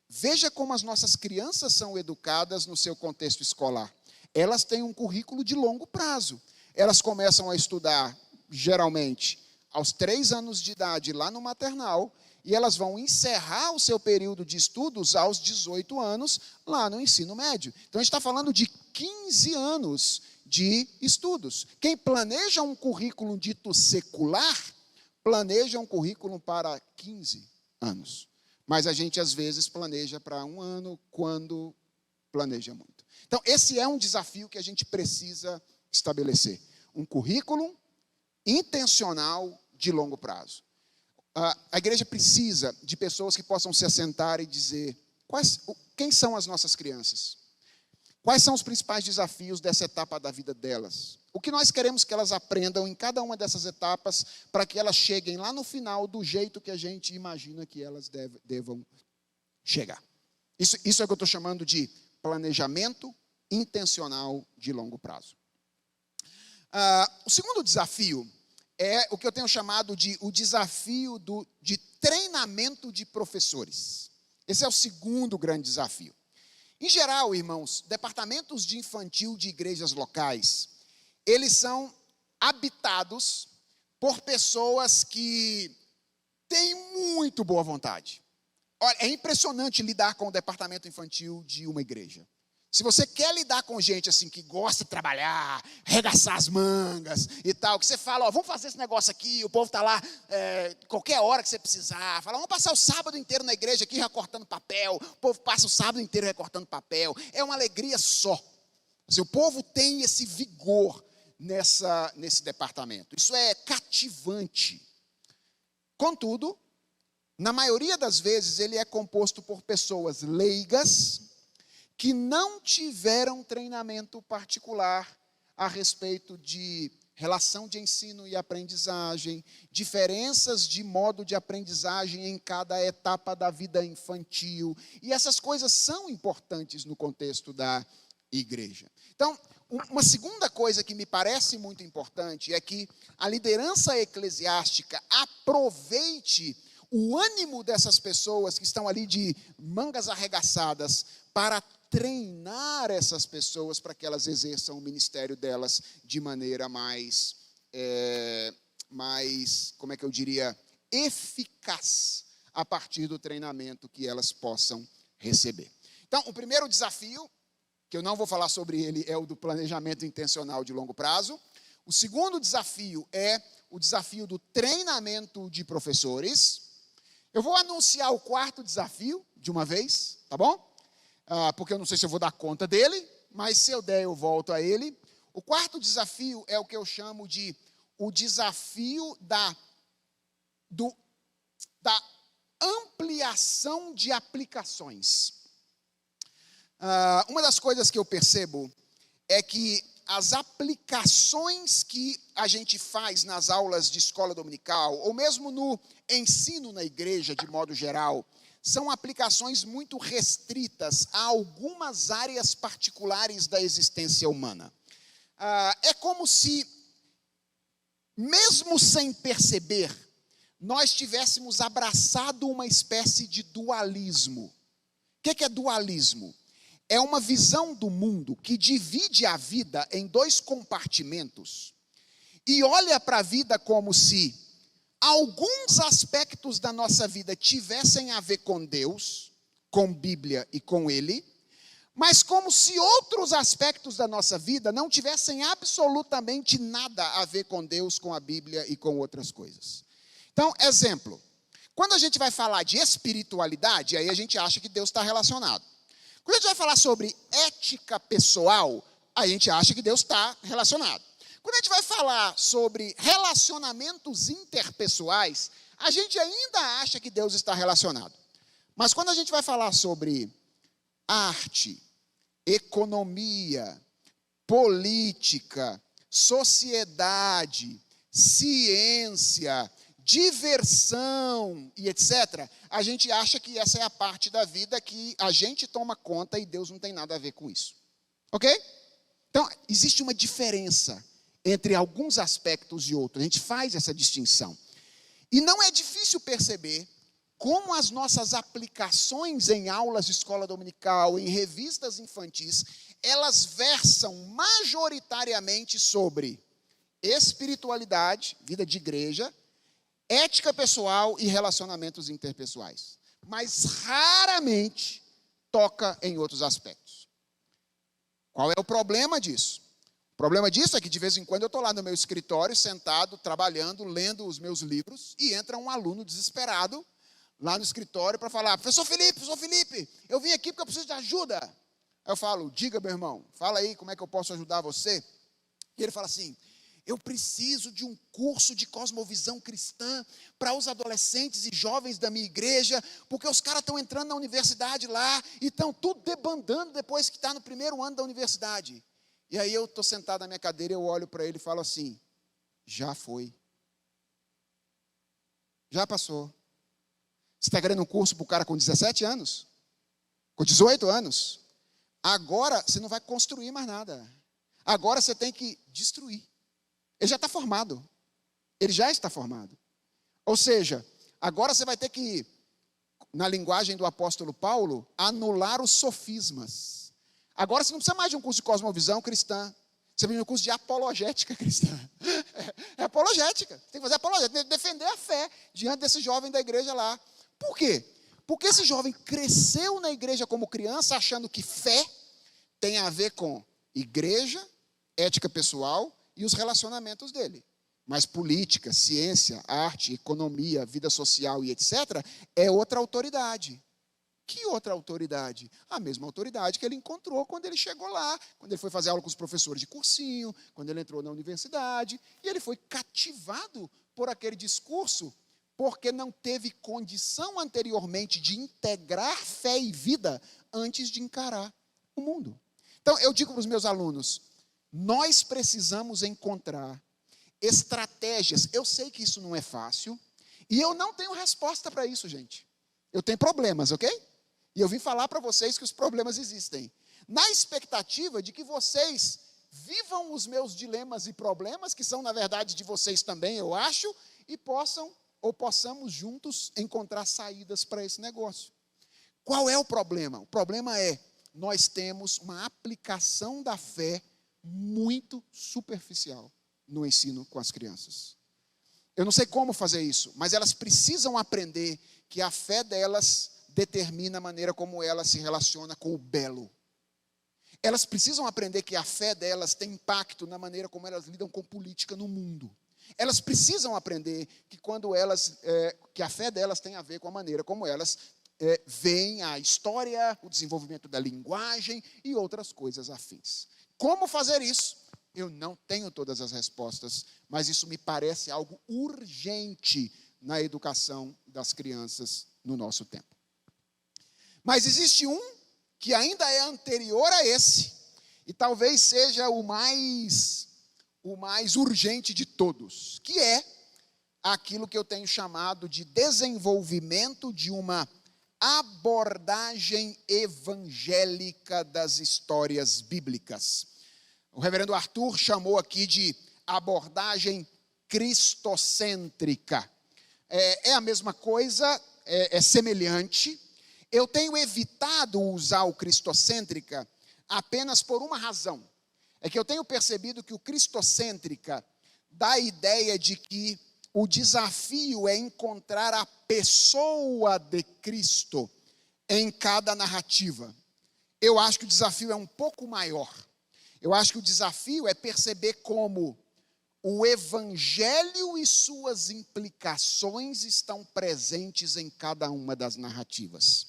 veja como as nossas crianças são educadas no seu contexto escolar. Elas têm um currículo de longo prazo. Elas começam a estudar, geralmente, aos 3 anos de idade, lá no maternal, e elas vão encerrar o seu período de estudos aos 18 anos, lá no ensino médio. Então, a gente está falando de 15 anos de estudos. Quem planeja um currículo dito secular, planeja um currículo para 15 anos. Mas a gente, às vezes, planeja para 1 ano, quando planeja muito. Então, esse é um desafio que a gente precisa estabelecer. Um currículo intencional de longo prazo. A igreja precisa de pessoas que possam se assentar e dizer quem são as nossas crianças? Quais são os principais desafios dessa etapa da vida delas? O que nós queremos que elas aprendam em cada uma dessas etapas para que elas cheguem lá no final do jeito que a gente imagina que elas devam chegar. Isso é o que eu estou chamando de planejamento intencional de longo prazo. O segundo desafio é o que eu tenho chamado de o desafio de treinamento de professores. Esse é o segundo grande desafio. Em geral, irmãos, departamentos de infantil de igrejas locais, eles são habitados por pessoas que têm muito boa vontade. Olha, é impressionante lidar com o departamento infantil de uma igreja. Se você quer lidar com gente assim que gosta de trabalhar, arregaçar as mangas e tal, que você fala, ó, vamos fazer esse negócio aqui, o povo está lá qualquer hora que você precisar. Fala, vamos passar o sábado inteiro na igreja aqui recortando papel. O povo passa o sábado inteiro recortando papel. É uma alegria só. Assim, o povo tem esse vigor nesse departamento. Isso é cativante. Contudo, na maioria das vezes, ele é composto por pessoas leigas que não tiveram treinamento particular a respeito de relação de ensino e aprendizagem, diferenças de modo de aprendizagem em cada etapa da vida infantil. E essas coisas são importantes no contexto da igreja. Então, uma segunda coisa que me parece muito importante é que a liderança eclesiástica aproveite o ânimo dessas pessoas que estão ali de mangas arregaçadas para treinar essas pessoas para que elas exerçam o ministério delas de maneira mais, como é que eu diria, eficaz a partir do treinamento que elas possam receber. Então, o primeiro desafio, que eu não vou falar sobre ele, é o do planejamento intencional de longo prazo. O segundo desafio é o desafio do treinamento de professores. Eu vou anunciar o quarto desafio de uma vez, tá bom? Porque eu não sei se eu vou dar conta dele, mas se eu der, eu volto a ele. O quarto desafio é o que eu chamo de o desafio da ampliação de aplicações. Uma das coisas que eu percebo é que as aplicações que a gente faz nas aulas de escola dominical, ou mesmo no ensino na igreja de modo geral, são aplicações muito restritas a algumas áreas particulares da existência humana. É como se, mesmo sem perceber, nós tivéssemos abraçado uma espécie de dualismo. O que é dualismo? É uma visão do mundo que divide a vida em dois compartimentos e olha para a vida como se alguns aspectos da nossa vida tivessem a ver com Deus, com Bíblia e com Ele, mas como se outros aspectos da nossa vida não tivessem absolutamente nada a ver com Deus, com a Bíblia e com outras coisas. Então, exemplo, quando a gente vai falar de espiritualidade, aí a gente acha que Deus está relacionado. Quando a gente vai falar sobre ética pessoal, a gente acha que Deus está relacionado. Quando a gente vai falar sobre relacionamentos interpessoais, a gente ainda acha que Deus está relacionado. Mas quando a gente vai falar sobre arte, economia, política, sociedade, ciência, diversão e etc., a gente acha que essa é a parte da vida que a gente toma conta e Deus não tem nada a ver com isso. Ok? Então, existe uma diferença entre alguns aspectos e outros. A gente faz essa distinção. E não é difícil perceber como as nossas aplicações em aulas de escola dominical, em revistas infantis, elas versam majoritariamente sobre espiritualidade, vida de igreja, ética pessoal e relacionamentos interpessoais. Mas raramente toca em outros aspectos. Qual é o problema disso? O problema disso é que de vez em quando eu estou lá no meu escritório, sentado, trabalhando, lendo os meus livros, e entra um aluno desesperado lá no escritório para falar: professor Felipe, eu vim aqui porque eu preciso de ajuda. Aí eu falo, diga, meu irmão, fala aí como é que eu posso ajudar você. E ele fala assim, eu preciso de um curso de cosmovisão cristã para os adolescentes e jovens da minha igreja, porque os caras estão entrando na universidade lá e estão tudo debandando depois que está no primeiro ano da universidade. E aí eu estou sentado na minha cadeira, eu olho para ele e falo assim, já foi. Já passou. Você está querendo um curso para o cara com 17 anos? Com 18 anos? Agora você não vai construir mais nada. Agora você tem que destruir. Ele já está formado. Ele já está formado. Ou seja, agora você vai ter que, na linguagem do apóstolo Paulo, anular os sofismas. Agora você não precisa mais de um curso de cosmovisão cristã. Você precisa de um curso de apologética cristã. É apologética. Tem que fazer apologética, tem que defender a fé diante desse jovem da igreja lá. Por quê? Porque esse jovem cresceu na igreja como criança achando que fé tem a ver com igreja, ética pessoal e os relacionamentos dele. Mas política, ciência, arte, economia, vida social e etc. é outra autoridade. Que outra autoridade? A mesma autoridade que ele encontrou quando ele chegou lá, quando ele foi fazer aula com os professores de cursinho, quando ele entrou na universidade, e ele foi cativado por aquele discurso, porque não teve condição anteriormente de integrar fé e vida antes de encarar o mundo. Então, eu digo para os meus alunos, nós precisamos encontrar estratégias. Eu sei que isso não é fácil, e eu não tenho resposta para isso, gente. Eu tenho problemas, ok? E eu vim falar para vocês que os problemas existem. Na expectativa de que vocês vivam os meus dilemas e problemas, que são, na verdade, de vocês também, eu acho, e possamos juntos encontrar saídas para esse negócio. Qual é o problema? O problema é, nós temos uma aplicação da fé muito superficial no ensino com as crianças. Eu não sei como fazer isso, mas elas precisam aprender que a fé delas determina a maneira como elas se relacionam com o belo. Elas precisam aprender que a fé delas tem impacto na maneira como elas lidam com política no mundo. Elas precisam aprender que que a fé delas tem a ver com a maneira como elas veem a história, o desenvolvimento da linguagem e outras coisas afins. Como fazer isso? Eu não tenho todas as respostas, mas isso me parece algo urgente na educação das crianças no nosso tempo. Mas existe um que ainda é anterior a esse, e talvez seja o mais urgente de todos, que é aquilo que eu tenho chamado de desenvolvimento de uma abordagem evangélica das histórias bíblicas. O reverendo Arthur chamou aqui de abordagem cristocêntrica. É a mesma coisa, é semelhante. Eu tenho evitado usar o cristocêntrica apenas por uma razão. É que eu tenho percebido que o cristocêntrica dá a ideia de que o desafio é encontrar a pessoa de Cristo em cada narrativa. Eu acho que o desafio é um pouco maior. Eu acho que o desafio é perceber como o evangelho e suas implicações estão presentes em cada uma das narrativas.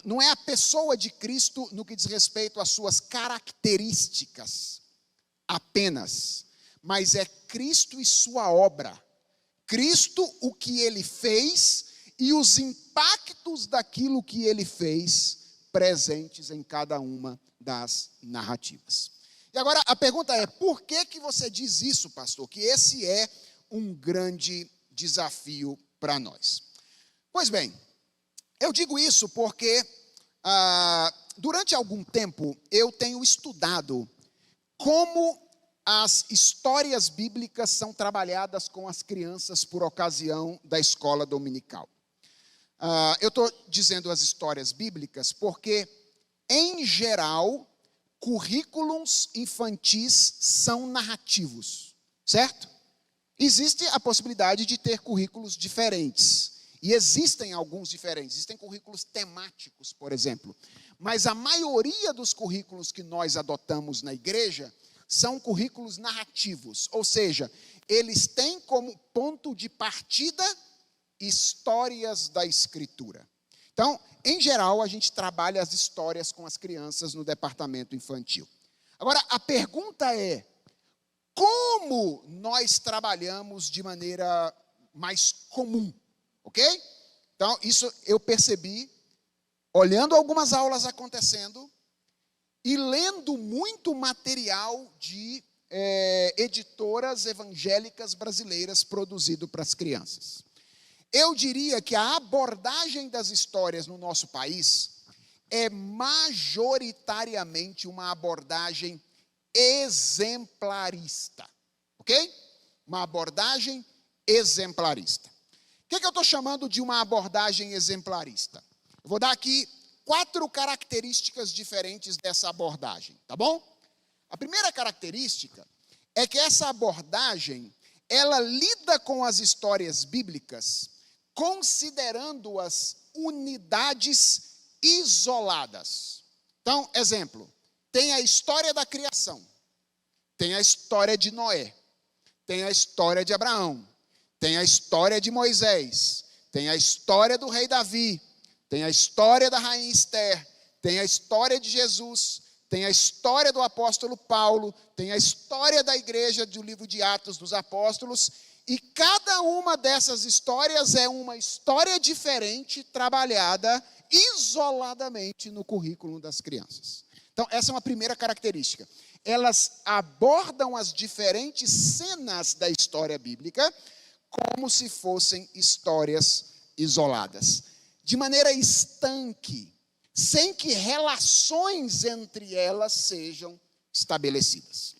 Não é a pessoa de Cristo no que diz respeito às suas características apenas, mas é Cristo e sua obra. Cristo, o que ele fez e os impactos daquilo que ele fez presentes em cada uma das narrativas. E agora a pergunta é, por que você diz isso, pastor? Que esse é um grande desafio para nós. Pois bem, eu digo isso porque durante algum tempo eu tenho estudado como as histórias bíblicas são trabalhadas com as crianças por ocasião da escola dominical. Eu estou dizendo as histórias bíblicas porque, em geral, currículos infantis são narrativos, certo? Existe a possibilidade de ter currículos diferentes. E existem alguns diferentes. Existem currículos temáticos, por exemplo. Mas a maioria dos currículos que nós adotamos na igreja são currículos narrativos. Ou seja, eles têm como ponto de partida histórias da Escritura. Então, em geral, a gente trabalha as histórias com as crianças no departamento infantil. Agora, a pergunta é: como nós trabalhamos de maneira mais comum? Ok? Então, isso eu percebi olhando algumas aulas acontecendo e lendo muito material de editoras evangélicas brasileiras produzido para as crianças. Eu diria que a abordagem das histórias no nosso país é majoritariamente uma abordagem exemplarista, ok? Uma abordagem exemplarista. O que eu estou chamando de uma abordagem exemplarista? Eu vou dar aqui 4 características diferentes dessa abordagem, tá bom? A primeira característica é que essa abordagem, ela lida com as histórias bíblicas considerando-as unidades isoladas. Então, exemplo, tem a história da criação, tem a história de Noé, tem a história de Abraão, tem a história de Moisés, tem a história do rei Davi, tem a história da rainha Esther, tem a história de Jesus, tem a história do apóstolo Paulo, tem a história da igreja do livro de Atos dos Apóstolos, e cada uma dessas histórias é uma história diferente, trabalhada isoladamente no currículo das crianças. Então, essa é uma primeira característica. Elas abordam as diferentes cenas da história bíblica como se fossem histórias isoladas, de maneira estanque, sem que relações entre elas sejam estabelecidas.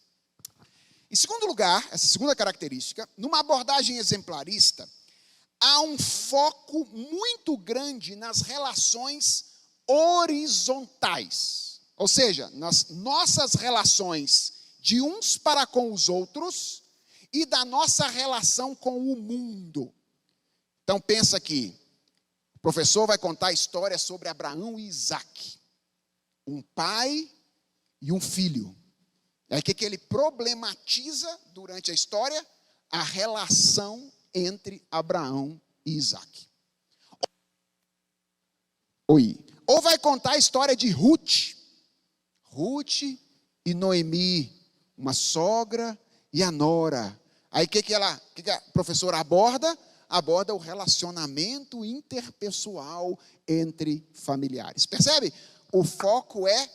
Em segundo lugar, essa segunda característica, numa abordagem exemplarista, há um foco muito grande nas relações horizontais. Ou seja, nas nossas relações de uns para com os outros e da nossa relação com o mundo. Então pensa aqui, o professor vai contar a história sobre Abraão e Isaque, um pai e um filho. É que ele problematiza durante a história a relação entre Abraão e Isaque. Ou vai contar a história de Ruth e Noemi, uma sogra e a nora. Aí o que a professora aborda? Aborda o relacionamento interpessoal entre familiares. Percebe? O foco é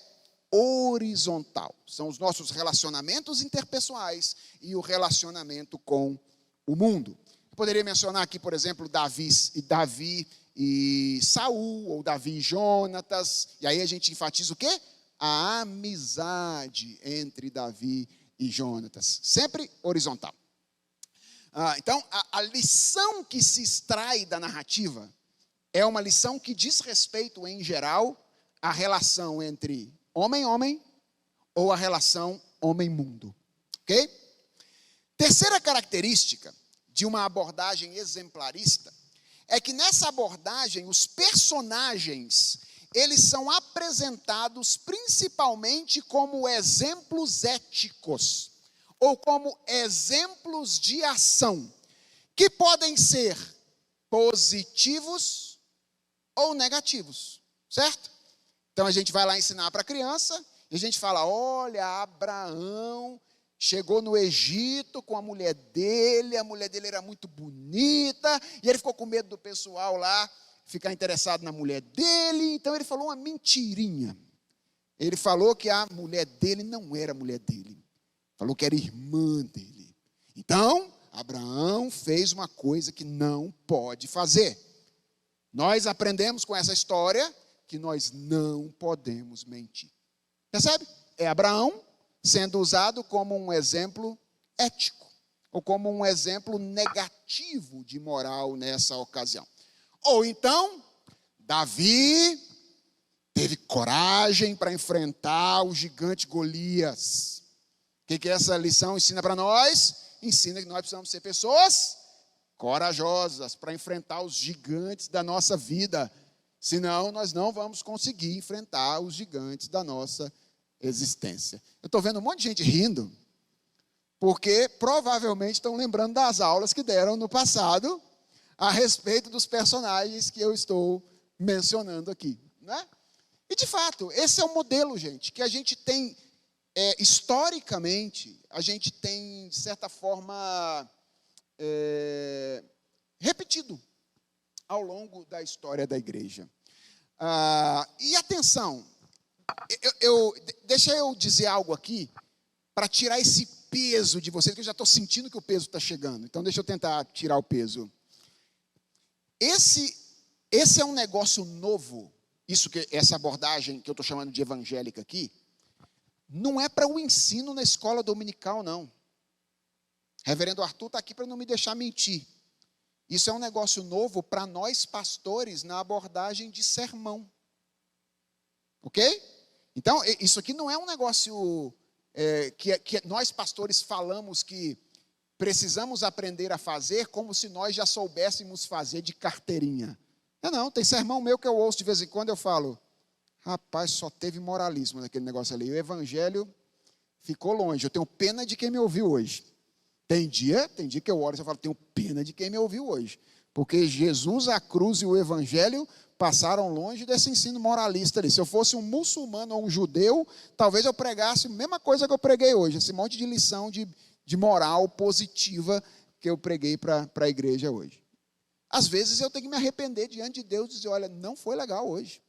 horizontal. São os nossos relacionamentos interpessoais e o relacionamento com o mundo. Eu poderia mencionar aqui, por exemplo, Davi e Saul, ou Davi e Jonatas, e aí a gente enfatiza o quê? A amizade entre Davi e Jonatas, sempre horizontal. Então, a lição que se extrai da narrativa é uma lição que diz respeito, em geral, à relação entre homem-homem ou a relação homem-mundo. Ok? Terceira característica de uma abordagem exemplarista é que nessa abordagem os personagens, eles são apresentados principalmente como exemplos éticos ou como exemplos de ação que podem ser positivos ou negativos, certo? Então a gente vai lá ensinar para a criança e a gente fala: olha, Abraão chegou no Egito com a mulher dele era muito bonita, e ele ficou com medo do pessoal lá ficar interessado na mulher dele, então ele falou uma mentirinha. Ele falou que a mulher dele não era mulher dele, falou que era irmã dele. Então, Abraão fez uma coisa que não pode fazer. Nós aprendemos com essa história que nós não podemos mentir. Percebe? É Abraão sendo usado como um exemplo ético, ou como um exemplo negativo de moral nessa ocasião. Ou então, Davi teve coragem para enfrentar o gigante Golias. O que essa lição ensina para nós? Ensina que nós precisamos ser pessoas corajosas para enfrentar os gigantes da nossa vida. Senão, nós não vamos conseguir enfrentar os gigantes da nossa existência. Eu estou vendo um monte de gente rindo, porque provavelmente estão lembrando das aulas que deram no passado a respeito dos personagens que eu estou mencionando aqui, né? E, de fato, esse é o modelo, gente, que a gente tem, historicamente, a gente tem, de certa forma, repetido ao longo da história da igreja. E atenção, deixa eu dizer algo aqui, para tirar esse peso de vocês, que eu já estou sentindo que o peso está chegando. Então, deixa eu tentar tirar o peso. Esse é um negócio novo, essa abordagem que eu estou chamando de evangélica aqui, não é para o ensino na escola dominical, não. Reverendo Arthur está aqui para não me deixar mentir. Isso é um negócio novo para nós pastores na abordagem de sermão. Ok? Então, isso aqui não é um negócio que nós pastores falamos que precisamos aprender a fazer como se nós já soubéssemos fazer de carteirinha. Não, tem sermão meu que eu ouço de vez em quando, eu falo, rapaz, só teve moralismo naquele negócio ali. O evangelho ficou longe. Eu tenho pena de quem me ouviu hoje. Tem dia que eu oro e eu falo, tenho pena de quem me ouviu hoje. Porque Jesus, a cruz e o evangelho passaram longe desse ensino moralista ali. Se eu fosse um muçulmano ou um judeu, talvez eu pregasse a mesma coisa que eu preguei hoje. Esse monte de lição de moral positiva que eu preguei para a igreja hoje. Às vezes eu tenho que me arrepender diante de Deus e dizer, olha, não foi legal hoje.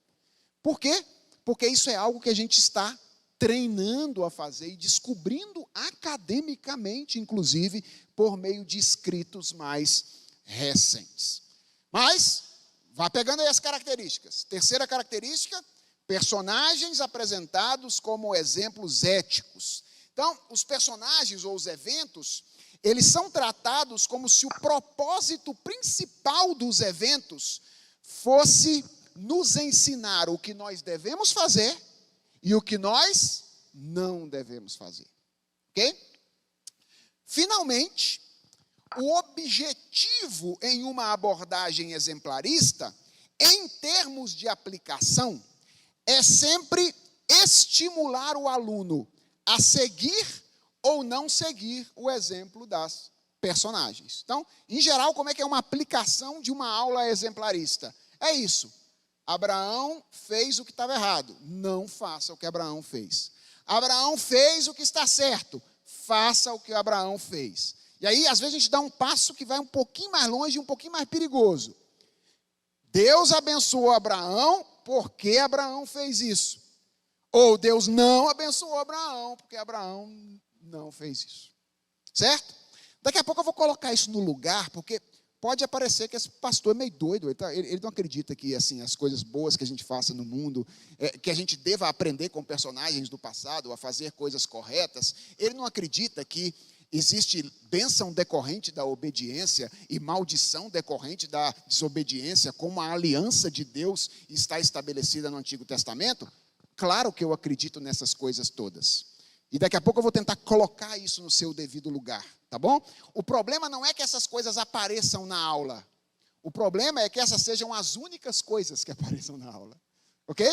Por quê? Porque isso é algo que a gente está treinando a fazer e descobrindo academicamente, inclusive, por meio de escritos mais recentes. Mas, vá pegando aí as características. Terceira característica, personagens apresentados como exemplos éticos. Então, os personagens ou os eventos, eles são tratados como se o propósito principal dos eventos fosse nos ensinar o que nós devemos fazer e o que nós não devemos fazer. Ok? Finalmente, o objetivo em uma abordagem exemplarista, em termos de aplicação, é sempre estimular o aluno a seguir ou não seguir o exemplo das personagens. Então, em geral, como é que é uma aplicação de uma aula exemplarista? É isso. Abraão fez o que estava errado. Não faça o que Abraão fez. Abraão fez o que está certo. Faça o que Abraão fez. E aí, às vezes, a gente dá um passo que vai um pouquinho mais longe e um pouquinho mais perigoso. Deus abençoou Abraão porque Abraão fez isso. Ou Deus não abençoou Abraão porque Abraão não fez isso. Certo? Daqui a pouco eu vou colocar isso no lugar, porque pode aparecer que esse pastor é meio doido, ele não acredita que assim, as coisas boas que a gente faça no mundo, que a gente deva aprender com personagens do passado, a fazer coisas corretas. Ele não acredita que existe bênção decorrente da obediência e maldição decorrente da desobediência, como a aliança de Deus está estabelecida no Antigo Testamento. Claro que eu acredito nessas coisas todas. E daqui a pouco eu vou tentar colocar isso no seu devido lugar, tá bom? O problema não é que essas coisas apareçam na aula. O problema é que essas sejam as únicas coisas que apareçam na aula. Ok?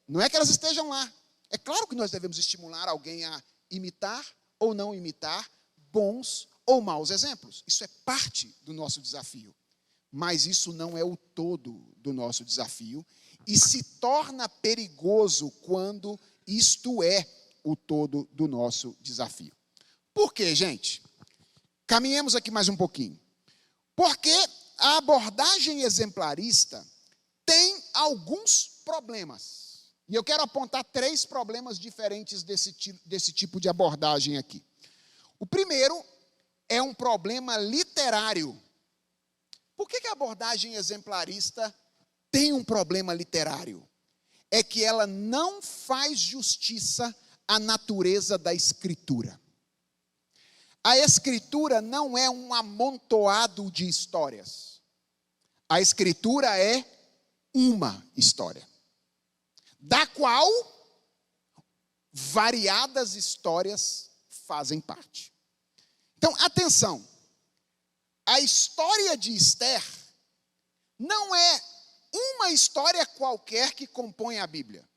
Não é que elas estejam lá. É claro que nós devemos estimular alguém a imitar ou não imitar bons ou maus exemplos. Isso é parte do nosso desafio. Mas isso não é o todo do nosso desafio e se torna perigoso quando isto é o todo do nosso desafio. Por quê, gente? Caminhemos aqui mais um pouquinho. Porque a abordagem exemplarista tem alguns problemas. E eu quero apontar 3 problemas diferentes desse tipo de abordagem aqui. O primeiro é um problema literário. Por que a abordagem exemplarista tem um problema literário? É que ela não faz justiça à natureza da Escritura. A Escritura não é um amontoado de histórias. A Escritura é uma história, da qual variadas histórias fazem parte. Então, atenção, a história de Esther não é uma história qualquer que compõe a Bíblia.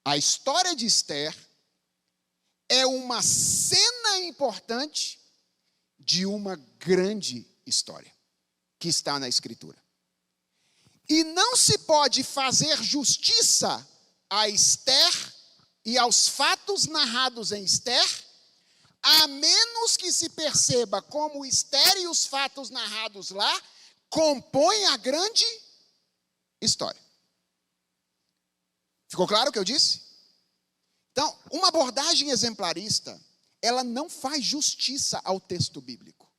A história de Esther é uma cena importante de uma grande história que está na Escritura. E não se pode fazer justiça a Esther e aos fatos narrados em Esther, a menos que se perceba como Esther e os fatos narrados lá compõem a grande história. Ficou claro o que eu disse? Então, uma abordagem exemplarista, ela não faz justiça ao texto bíblico.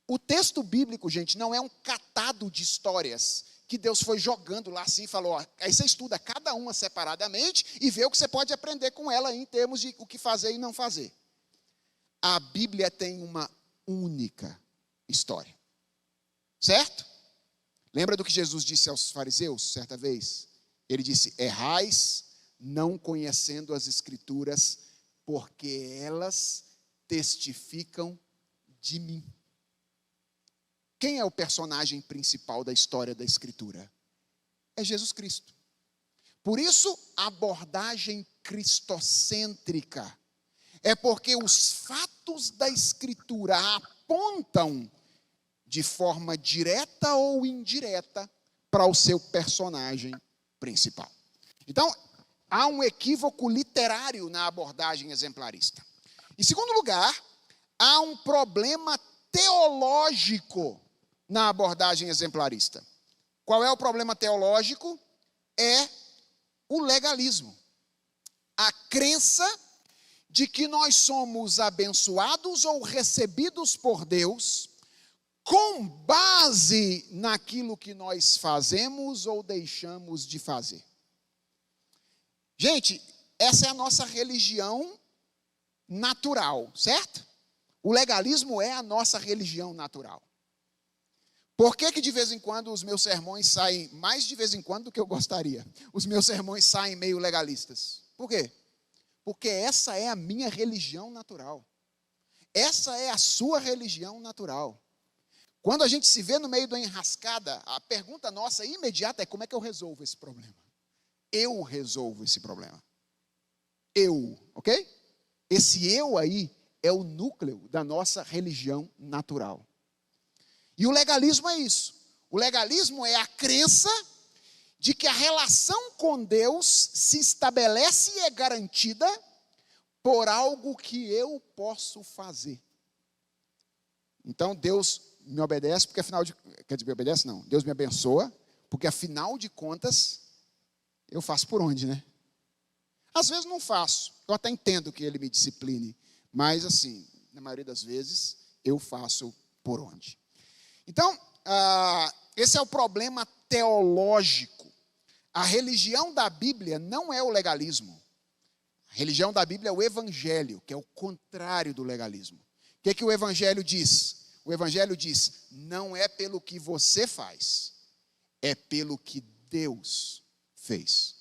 O texto bíblico, gente, não é um catado de histórias que Deus foi jogando lá assim e falou, ó, aí você estuda cada uma separadamente e vê o que você pode aprender com ela em termos de o que fazer e não fazer. A Bíblia tem uma única história. Certo? Lembra do que Jesus disse aos fariseus certa vez? Ele disse, errais não conhecendo as Escrituras, porque elas testificam de mim. Quem é o personagem principal da história da Escritura? É Jesus Cristo. Por isso, a abordagem cristocêntrica é porque os fatos da Escritura apontam de forma direta ou indireta para o seu personagem principal. Então, há um equívoco literário na abordagem exemplarista. Em segundo lugar, há um problema teológico na abordagem exemplarista. Qual é o problema teológico? É o legalismo. A crença de que nós somos abençoados ou recebidos por Deus com base naquilo que nós fazemos ou deixamos de fazer. Gente, essa é a nossa religião natural, certo? O legalismo é a nossa religião natural. Por que de vez em quando os meus sermões saem, mais de vez em quando do que eu gostaria, os meus sermões saem meio legalistas? Por quê? Porque essa é a minha religião natural. Essa é a sua religião natural. Quando a gente se vê no meio da enrascada, a pergunta nossa imediata é como é que eu resolvo esse problema? Eu resolvo esse problema. Eu, ok? Esse eu aí é o núcleo da nossa religião natural. E o legalismo é isso. O legalismo é a crença de que a relação com Deus se estabelece e é garantida por algo que eu posso fazer. Então Deus me obedece porque afinal de... Quer dizer, me obedece não. Deus me abençoa porque afinal de contas eu faço por onde, né? Às vezes não faço. Eu até entendo que Ele me discipline. Mas assim, na maioria das vezes eu faço por onde. Então, esse é o problema teológico. A religião da Bíblia não é o legalismo. A religião da Bíblia é o evangelho, que é o contrário do legalismo. O que o evangelho diz? O evangelho diz, não é pelo que você faz, é pelo que Deus fez.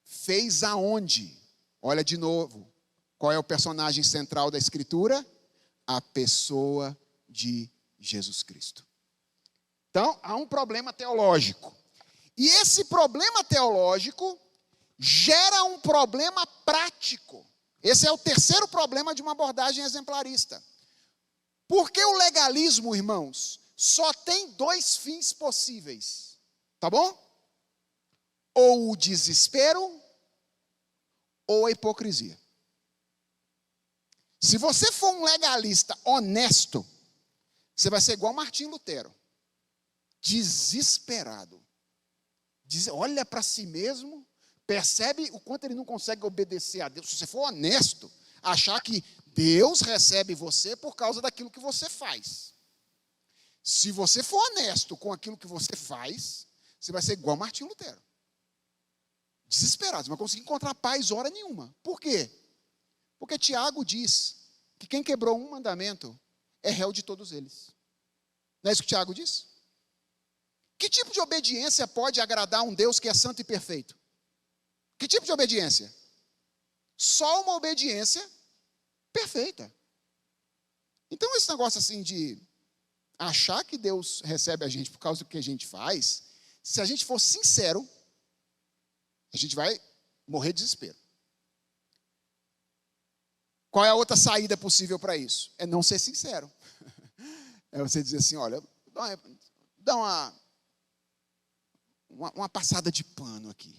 Fez aonde? Olha de novo, qual é o personagem central da Escritura? A pessoa de Jesus Cristo. Então, há um problema teológico. E esse problema teológico gera um problema prático. Esse é o terceiro problema de uma abordagem exemplarista. Porque o legalismo, irmãos, só tem dois fins possíveis. Tá bom? Ou o desespero, ou a hipocrisia. Se você for um legalista honesto, você vai ser igual Martim Lutero. Desesperado. Olha para si mesmo, percebe o quanto ele não consegue obedecer a Deus. Se você for honesto, achar que Deus recebe você por causa daquilo que você faz. Se você for honesto com aquilo que você faz, você vai ser igual Martim Lutero. Desesperado, você não vai conseguir encontrar paz hora nenhuma. Por quê? Porque Tiago diz que quem quebrou um mandamento é réu de todos eles. Não é isso que Tiago diz? Que tipo de obediência pode agradar um Deus que é santo e perfeito? Que tipo de obediência? Só uma obediência perfeita. Então esse negócio assim de achar que Deus recebe a gente por causa do que a gente faz, se a gente for sincero, a gente vai morrer de desespero. Qual é a outra saída possível para isso? É não ser sincero. É você dizer assim, olha, dá uma uma passada de pano aqui.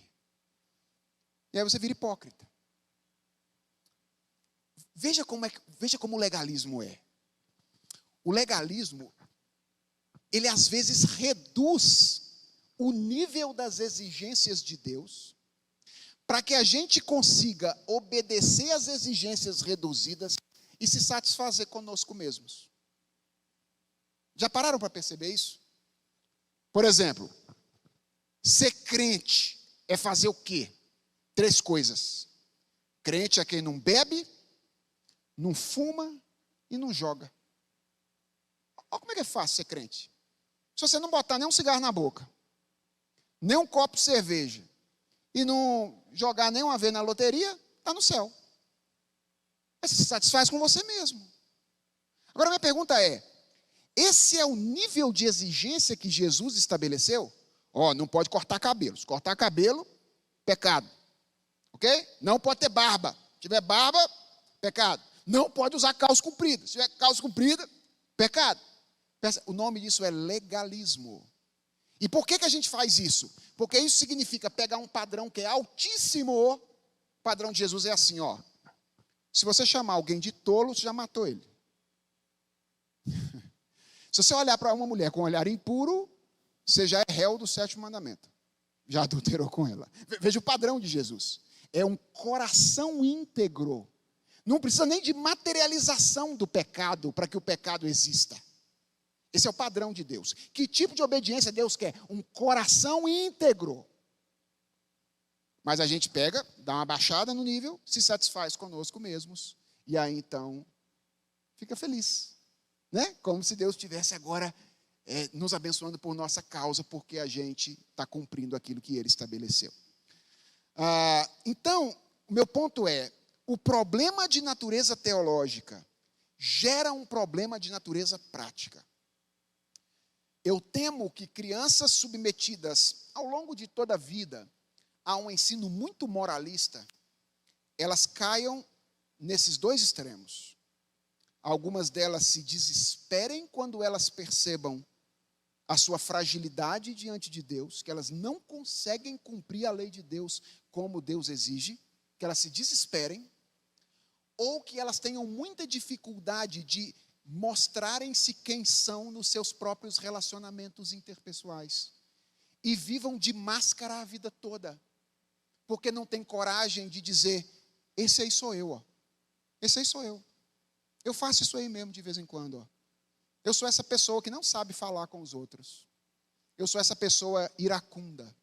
E aí você vira hipócrita. Veja como o legalismo é. O legalismo, ele às vezes reduz o nível das exigências de Deus para que a gente consiga obedecer às exigências reduzidas e se satisfazer conosco mesmos. Já pararam para perceber isso? Por exemplo, ser crente é fazer o quê? 3 coisas. Crente é quem não bebe, não fuma e não joga. Olha como é que é fácil ser crente. Se você não botar nem um cigarro na boca, nem um copo de cerveja, e não jogar nem uma vez na loteria, está no céu. Mas você se satisfaz com você mesmo. Agora minha pergunta é, esse é o nível de exigência que Jesus estabeleceu? Não pode cortar cabelo. Se cortar cabelo, pecado. Ok? Não pode ter barba. Se tiver barba, pecado. Não pode usar calça comprida. Se tiver calça comprida, pecado. O nome disso é legalismo. E por que a gente faz isso? Porque isso significa pegar um padrão que é altíssimo. O padrão de Jesus é assim, se você chamar alguém de tolo, você já matou ele. Se você olhar para uma mulher com um olhar impuro, você já é réu do 7º mandamento. Já adulterou com ela. Veja o padrão de Jesus. É um coração íntegro. Não precisa nem de materialização do pecado para que o pecado exista. Esse é o padrão de Deus. Que tipo de obediência Deus quer? Um coração íntegro. Mas a gente pega, dá uma baixada no nível, se satisfaz conosco mesmos. E aí então, fica feliz. Né? Como se Deus estivesse agora nos abençoando por nossa causa, porque a gente está cumprindo aquilo que Ele estabeleceu. Então, o meu ponto é, o problema de natureza teológica gera um problema de natureza prática. Eu temo que crianças submetidas ao longo de toda a vida a um ensino muito moralista, elas caiam nesses 2 extremos. Algumas delas se desesperem quando elas percebam a sua fragilidade diante de Deus, que elas não conseguem cumprir a lei de Deus como Deus exige, que elas se desesperem, ou que elas tenham muita dificuldade de mostrarem-se quem são nos seus próprios relacionamentos interpessoais e vivam de máscara a vida toda, porque não tem coragem de dizer, esse aí sou eu, esse aí sou eu. Eu faço isso aí mesmo de vez em quando. Eu sou essa pessoa que não sabe falar com os outros. Eu sou essa pessoa iracunda.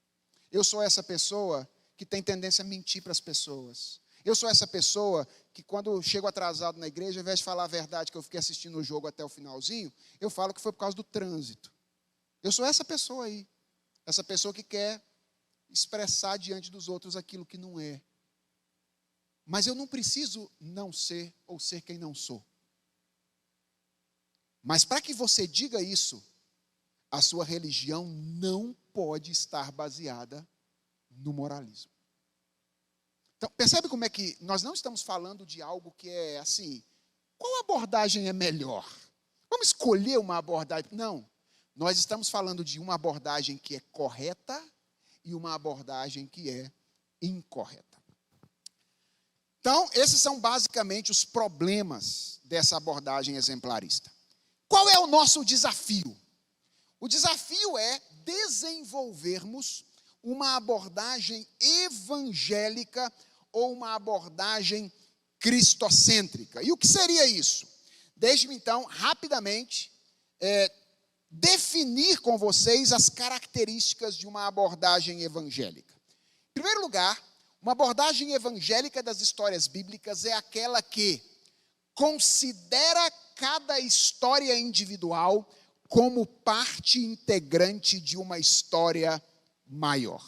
Eu sou essa pessoa que tem tendência a mentir para as pessoas. Eu sou essa pessoa que quando chego atrasado na igreja, ao invés de falar a verdade que eu fiquei assistindo o jogo até o finalzinho, eu falo que foi por causa do trânsito. Eu sou essa pessoa aí. Essa pessoa que quer expressar diante dos outros aquilo que não é. Mas eu não preciso não ser ou ser quem não sou. Mas para que você diga isso, a sua religião não pode estar baseada no moralismo. Então, percebe como é que nós não estamos falando de algo que é assim, qual abordagem é melhor? Vamos escolher uma abordagem. Não, nós estamos falando de uma abordagem que é correta e uma abordagem que é incorreta. Então, esses são basicamente os problemas dessa abordagem exemplarista. Qual é o nosso desafio? O desafio é desenvolvermos uma abordagem evangélica ou uma abordagem cristocêntrica. E o que seria isso? Deixe-me então, rapidamente, definir com vocês as características de uma abordagem evangélica. Em primeiro lugar, uma abordagem evangélica das histórias bíblicas é aquela que considera cada história individual como parte integrante de uma história maior.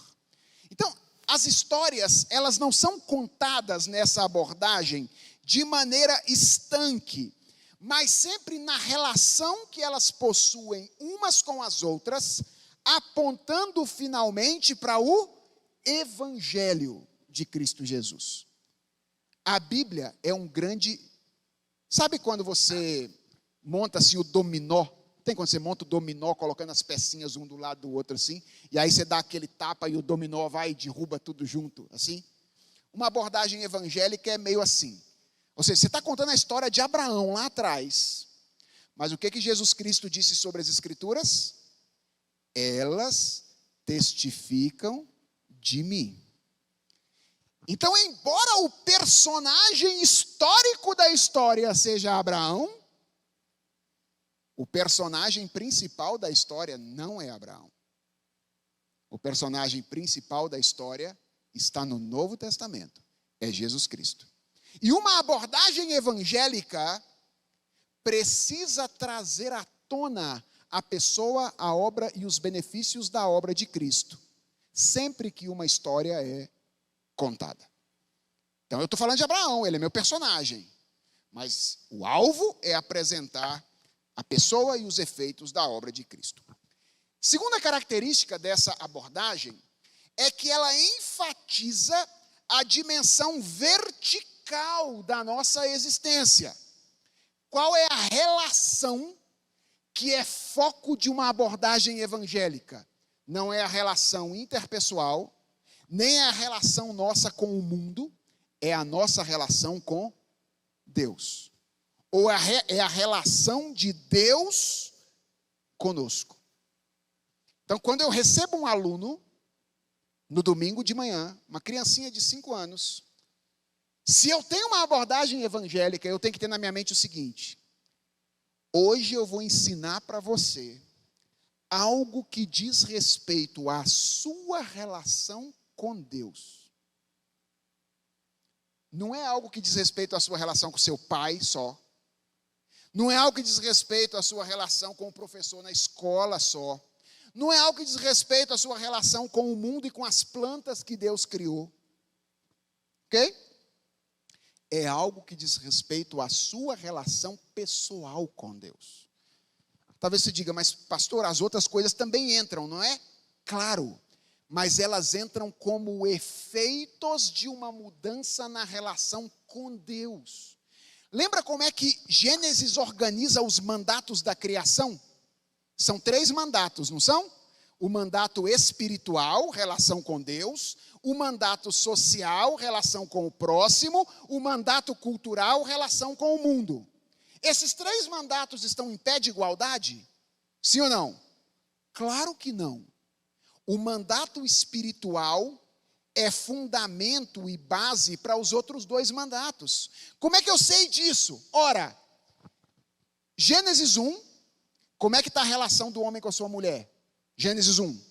Então, as histórias, elas não são contadas nessa abordagem de maneira estanque, mas sempre na relação que elas possuem umas com as outras, apontando finalmente para o Evangelho de Cristo Jesus. A Bíblia é um grande... Sabe quando você monta assim o dominó tem quando você monta o dominó, colocando as pecinhas um do lado do outro assim, e aí você dá aquele tapa e o dominó vai e derruba tudo junto, assim? Uma abordagem evangélica é meio assim. Ou seja, você está contando a história de Abraão lá atrás, mas o que Jesus Cristo disse sobre as Escrituras? Elas testificam de mim. Então, embora o personagem histórico da história seja Abraão, o personagem principal da história não é Abraão. O personagem principal da história está no Novo Testamento, é Jesus Cristo. E uma abordagem evangélica precisa trazer à tona a pessoa, a obra e os benefícios da obra de Cristo, sempre que uma história é contada. Então eu estou falando de Abraão, ele é meu personagem, mas o alvo é apresentar a pessoa e os efeitos da obra de Cristo. Segunda característica dessa abordagem é que ela enfatiza a dimensão vertical da nossa existência. Qual é a relação que é foco de uma abordagem evangélica? Não é a relação interpessoal, nem é a relação nossa com o mundo, é a nossa relação com Deus. Ou é a relação de Deus conosco. Então, quando eu recebo um aluno, no domingo de manhã, uma criancinha de 5 anos, se eu tenho uma abordagem evangélica, eu tenho que ter na minha mente o seguinte: hoje eu vou ensinar para você algo que diz respeito à sua relação com Deus. Não é algo que diz respeito à sua relação com seu pai só. Não é algo que diz respeito à sua relação com o professor na escola só. Não é algo que diz respeito à sua relação com o mundo e com as plantas que Deus criou. Ok? É algo que diz respeito à sua relação pessoal com Deus. Talvez você diga, mas pastor, as outras coisas também entram, não é? Claro, mas elas entram como efeitos de uma mudança na relação com Deus. Lembra como é que Gênesis organiza os mandatos da criação? São 3 mandatos, não são? O mandato espiritual, relação com Deus. O mandato social, relação com o próximo. O mandato cultural, relação com o mundo. Esses 3 mandatos estão em pé de igualdade? Sim ou não? Claro que não. O mandato espiritual é fundamento e base para os outros 2 mandatos. Como é que eu sei disso? Ora, Gênesis 1, como é que está a relação do homem com a sua mulher? Gênesis 1.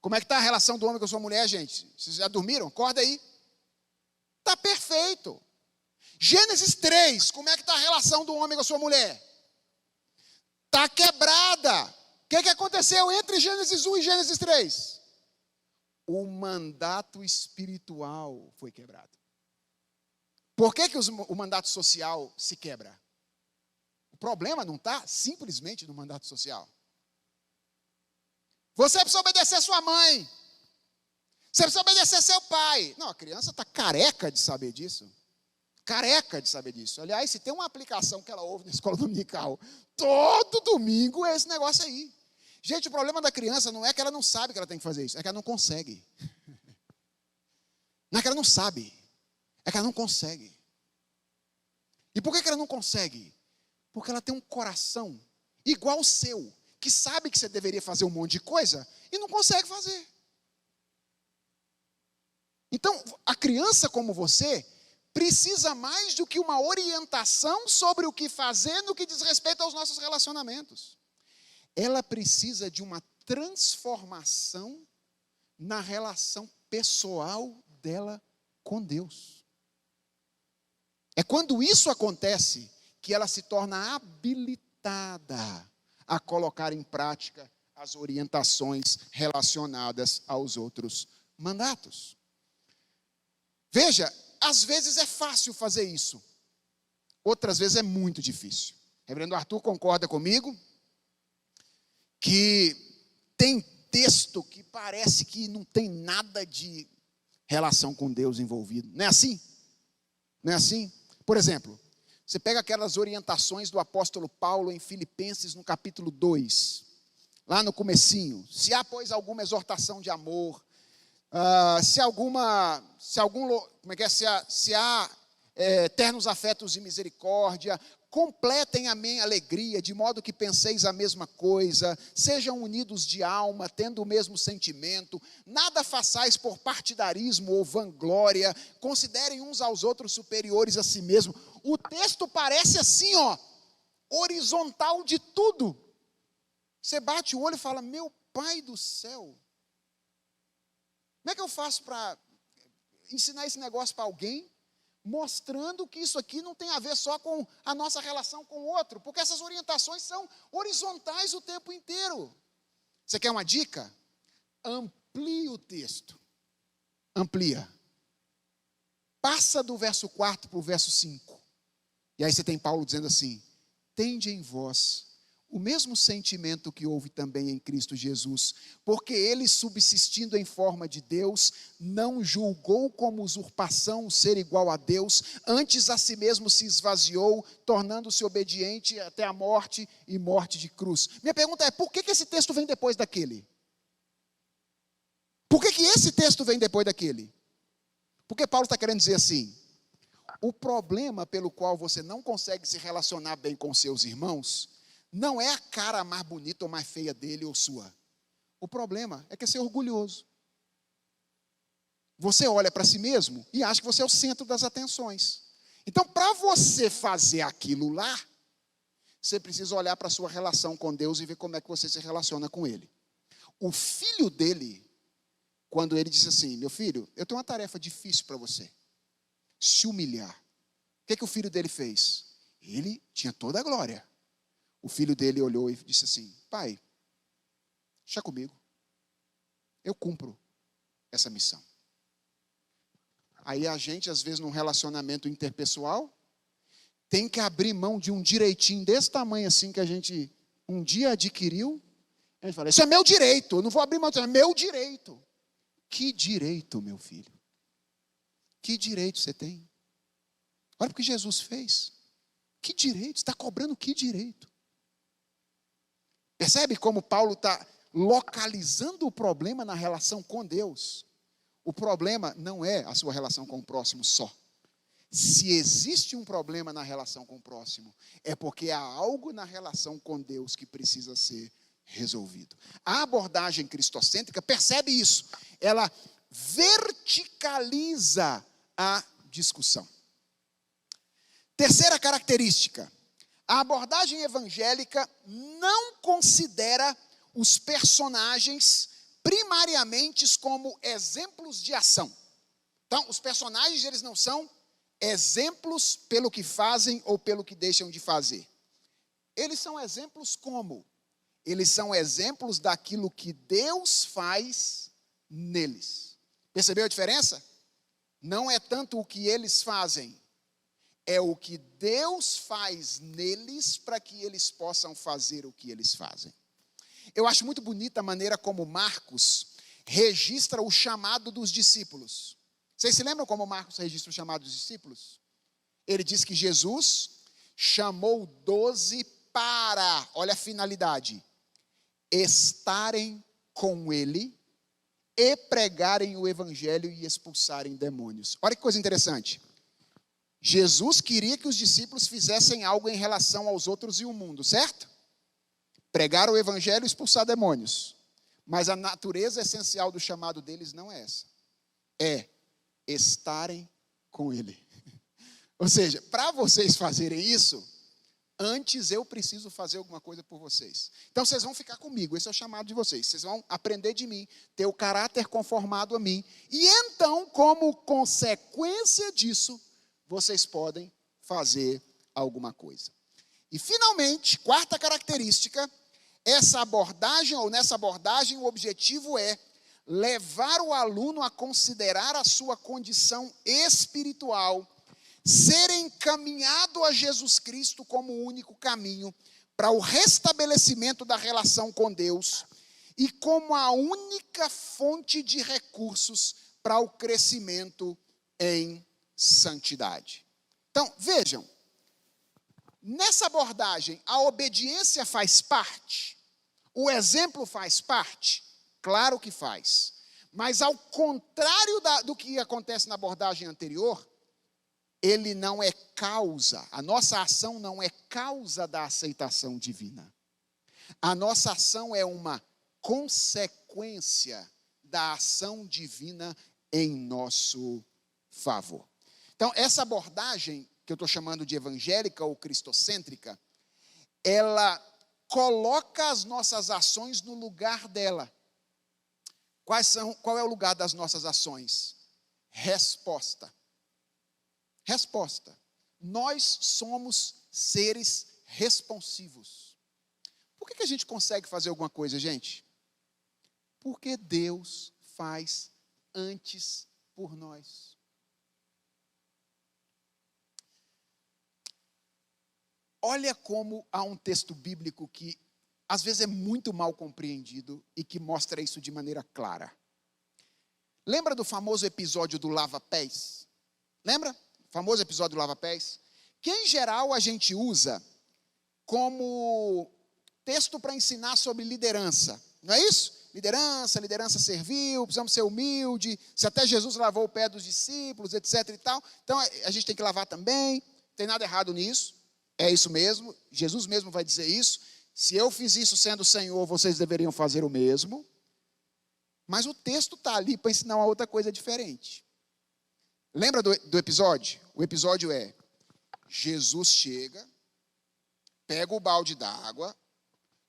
Como é que está a relação do homem com a sua mulher, gente? Vocês já dormiram? Acorda aí. Está perfeito. Gênesis 3, como é que está a relação do homem com a sua mulher? Está quebrada. O que aconteceu entre Gênesis 1 e Gênesis 3? O mandato espiritual foi quebrado. Por que o mandato social se quebra? O problema não está simplesmente no mandato social. Você precisa obedecer sua mãe. Você precisa obedecer seu pai. Não, a criança está careca de saber disso. Careca de saber disso. Aliás, se tem uma aplicação que ela ouve na escola dominical, todo domingo é esse negócio aí. Gente, o problema da criança não é que ela não sabe que ela tem que fazer isso, é que ela não consegue. Não é que ela não sabe, é que ela não consegue. E por que ela não consegue? Porque ela tem um coração igual ao seu, que sabe que você deveria fazer um monte de coisa e não consegue fazer. Então, a criança como você precisa mais do que uma orientação sobre o que fazer no que diz respeito aos nossos relacionamentos. Ela precisa de uma transformação na relação pessoal dela com Deus. É quando isso acontece que ela se torna habilitada a colocar em prática as orientações relacionadas aos outros mandatos. Veja, às vezes é fácil fazer isso, outras vezes é muito difícil. O reverendo Arthur concorda comigo que tem texto que parece que não tem nada de relação com Deus envolvido. Não é assim? Não é assim? Por exemplo, Você pega aquelas orientações do apóstolo Paulo em Filipenses, no capítulo 2, lá no comecinho. Se há, pois, alguma exortação de amor, se há ternos afetos de misericórdia, completem a minha alegria, de modo que penseis a mesma coisa, sejam unidos de alma, tendo o mesmo sentimento, nada façais por partidarismo ou vanglória, considerem uns aos outros superiores a si mesmo. O texto parece assim, horizontal de tudo. Você bate o olho e fala, meu pai do céu, como é que eu faço para ensinar esse negócio para alguém, mostrando que isso aqui não tem a ver só com a nossa relação com o outro, porque essas orientações são horizontais o tempo inteiro. Você quer uma dica? Amplie o texto. Amplia. Passa do verso 4 para o verso 5. E aí você tem Paulo dizendo assim, tende em vós o mesmo sentimento que houve também em Cristo Jesus, porque ele, subsistindo em forma de Deus, não julgou como usurpação o ser igual a Deus, antes a si mesmo se esvaziou, tornando-se obediente até a morte e morte de cruz. Minha pergunta é, por que esse texto vem depois daquele? Por que esse texto vem depois daquele? Porque Paulo está querendo dizer assim, o problema pelo qual você não consegue se relacionar bem com seus irmãos não é a cara mais bonita ou mais feia dele ou sua. O problema é que é ser orgulhoso. Você olha para si mesmo e acha que você é o centro das atenções. Então, para você fazer aquilo lá, você precisa olhar para a sua relação com Deus e ver como é que você se relaciona com Ele. O filho dele, quando ele disse assim, meu filho, eu tenho uma tarefa difícil para você. Se humilhar. O que o filho dele fez? Ele tinha toda a glória. O filho dele olhou e disse assim, pai, deixa comigo. Eu cumpro essa missão. Aí a gente, às vezes, num relacionamento interpessoal, tem que abrir mão de um direitinho desse tamanho assim que a gente um dia adquiriu. A gente fala, isso é meu direito, eu não vou abrir mão, isso é meu direito. Que direito, meu filho? Que direito você tem? Olha o que Jesus fez. Que direito? Você está cobrando que direito? Percebe como Paulo está localizando o problema na relação com Deus? O problema não é a sua relação com o próximo só. Se existe um problema na relação com o próximo, é porque há algo na relação com Deus que precisa ser resolvido. A abordagem cristocêntrica percebe isso. Ela verticaliza a discussão. Terceira característica. A abordagem evangélica não considera os personagens primariamente como exemplos de ação. Então, os personagens, eles não são exemplos pelo que fazem ou pelo que deixam de fazer. Eles são exemplos como? Eles são exemplos daquilo que Deus faz neles. Percebeu a diferença? Não é tanto o que eles fazem, é o que Deus faz neles para que eles possam fazer o que eles fazem. Eu acho muito bonita a maneira como Marcos registra o chamado dos discípulos. Vocês se lembram como Marcos registra o chamado dos discípulos? Ele diz que Jesus chamou 12 para, olha a finalidade, estarem com ele e pregarem o evangelho e expulsarem demônios. Olha que coisa interessante. Jesus queria que os discípulos fizessem algo em relação aos outros e o mundo, certo? Pregar o evangelho e expulsar demônios. Mas a natureza essencial do chamado deles não é essa. É estarem com ele. Ou seja, para vocês fazerem isso, antes eu preciso fazer alguma coisa por vocês. Então vocês vão ficar comigo, esse é o chamado de vocês. Vocês vão aprender de mim, ter o caráter conformado a mim. E então, como consequência disso, vocês podem fazer alguma coisa. E finalmente, quarta característica, nessa abordagem, o objetivo é levar o aluno a considerar a sua condição espiritual, ser encaminhado a Jesus Cristo como o único caminho para o restabelecimento da relação com Deus e como a única fonte de recursos para o crescimento em santidade. Então, vejam, Nessa abordagem, a obediência faz parte? O exemplo faz parte? Claro que faz. Mas ao contrário do que acontece na abordagem anterior, ele não é causa, a nossa ação não é causa da aceitação divina. A nossa ação é uma consequência da ação divina em nosso favor. Então, essa abordagem, que eu estou chamando de evangélica ou cristocêntrica, ela coloca as nossas ações no lugar dela. Qual é o lugar das nossas ações? Resposta. Resposta. Nós somos seres responsivos. Por que a gente consegue fazer alguma coisa, gente? Porque Deus faz antes por nós. Olha como há um texto bíblico que às vezes é muito mal compreendido e que mostra isso de maneira clara. Lembra do famoso episódio do lava-pés? Lembra? O famoso episódio do lava-pés? Que em geral a gente usa como texto para ensinar sobre liderança. Não é isso? Liderança servil, precisamos ser humilde. Se até Jesus lavou o pé dos discípulos, etc. e tal. Então a gente tem que lavar também. Não tem nada errado nisso. É isso mesmo. Jesus mesmo vai dizer isso. Se eu fiz isso sendo o Senhor, vocês deveriam fazer o mesmo. Mas o texto está ali para ensinar uma outra coisa diferente. Lembra do episódio? O episódio é: Jesus chega, pega o balde d'água,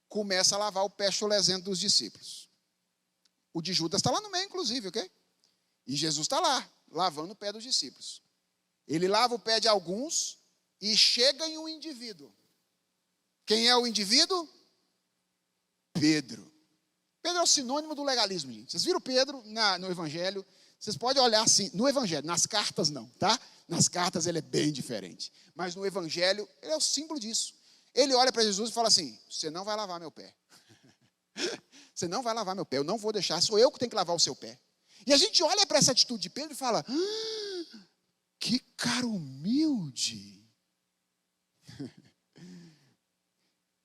começa a lavar o pé chulezento dos discípulos. O de Judas está lá no meio, inclusive, ok? E Jesus está lá, lavando o pé dos discípulos. Ele lava o pé de alguns e chega em um indivíduo. Quem é o indivíduo? Pedro. Pedro é o sinônimo do legalismo, gente. Vocês viram Pedro no Evangelho? Vocês podem olhar assim, no Evangelho, nas cartas não, tá? Nas cartas ele é bem diferente. Mas no Evangelho, ele é o símbolo disso. Ele olha para Jesus e fala assim: você não vai lavar meu pé. Você não vai lavar meu pé, eu não vou deixar, sou eu que tenho que lavar o seu pé. E a gente olha para essa atitude de Pedro e fala: que cara humilde.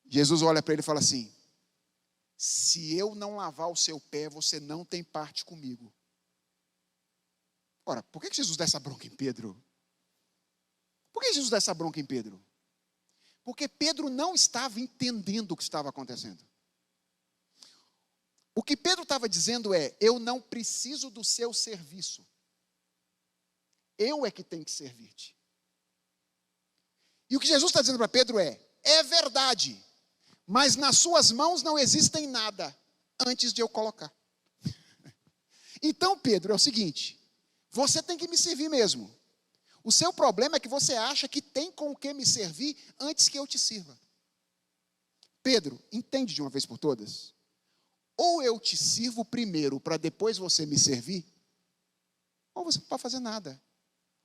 Jesus olha para ele e fala assim: se eu não lavar o seu pé, você não tem parte comigo. Ora, por que Jesus dá essa bronca em Pedro? Por que Jesus dá essa bronca em Pedro? Porque Pedro não estava entendendo o que estava acontecendo. O que Pedro estava dizendo é: eu não preciso do seu serviço. Eu é que tenho que servir-te. E o que Jesus está dizendo para Pedro é verdade, mas nas suas mãos não existem nada antes de eu colocar. Então, Pedro, é o seguinte: você tem que me servir mesmo. O seu problema é que você acha que tem com o que me servir antes que eu te sirva. Pedro, entende de uma vez por todas? Ou eu te sirvo primeiro para depois você me servir, ou você não pode fazer nada.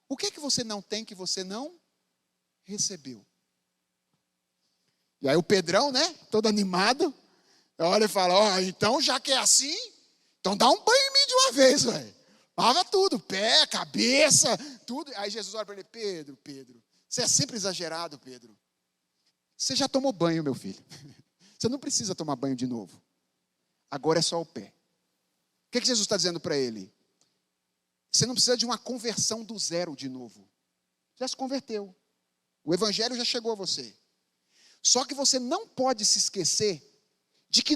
O que é que você não tem que você não recebeu? E aí o Pedrão, né, todo animado, olha e fala: então já que é assim, então dá um banho em mim de uma vez, velho. Lava tudo, pé, cabeça, tudo. Aí Jesus olha para ele: Pedro, você é sempre exagerado, Pedro. Você já tomou banho, meu filho. Você não precisa tomar banho de novo. Agora é só o pé. O que Jesus está dizendo para ele? Você não precisa de uma conversão do zero de novo. Já se converteu. O evangelho já chegou a você. Só que você não pode se esquecer de que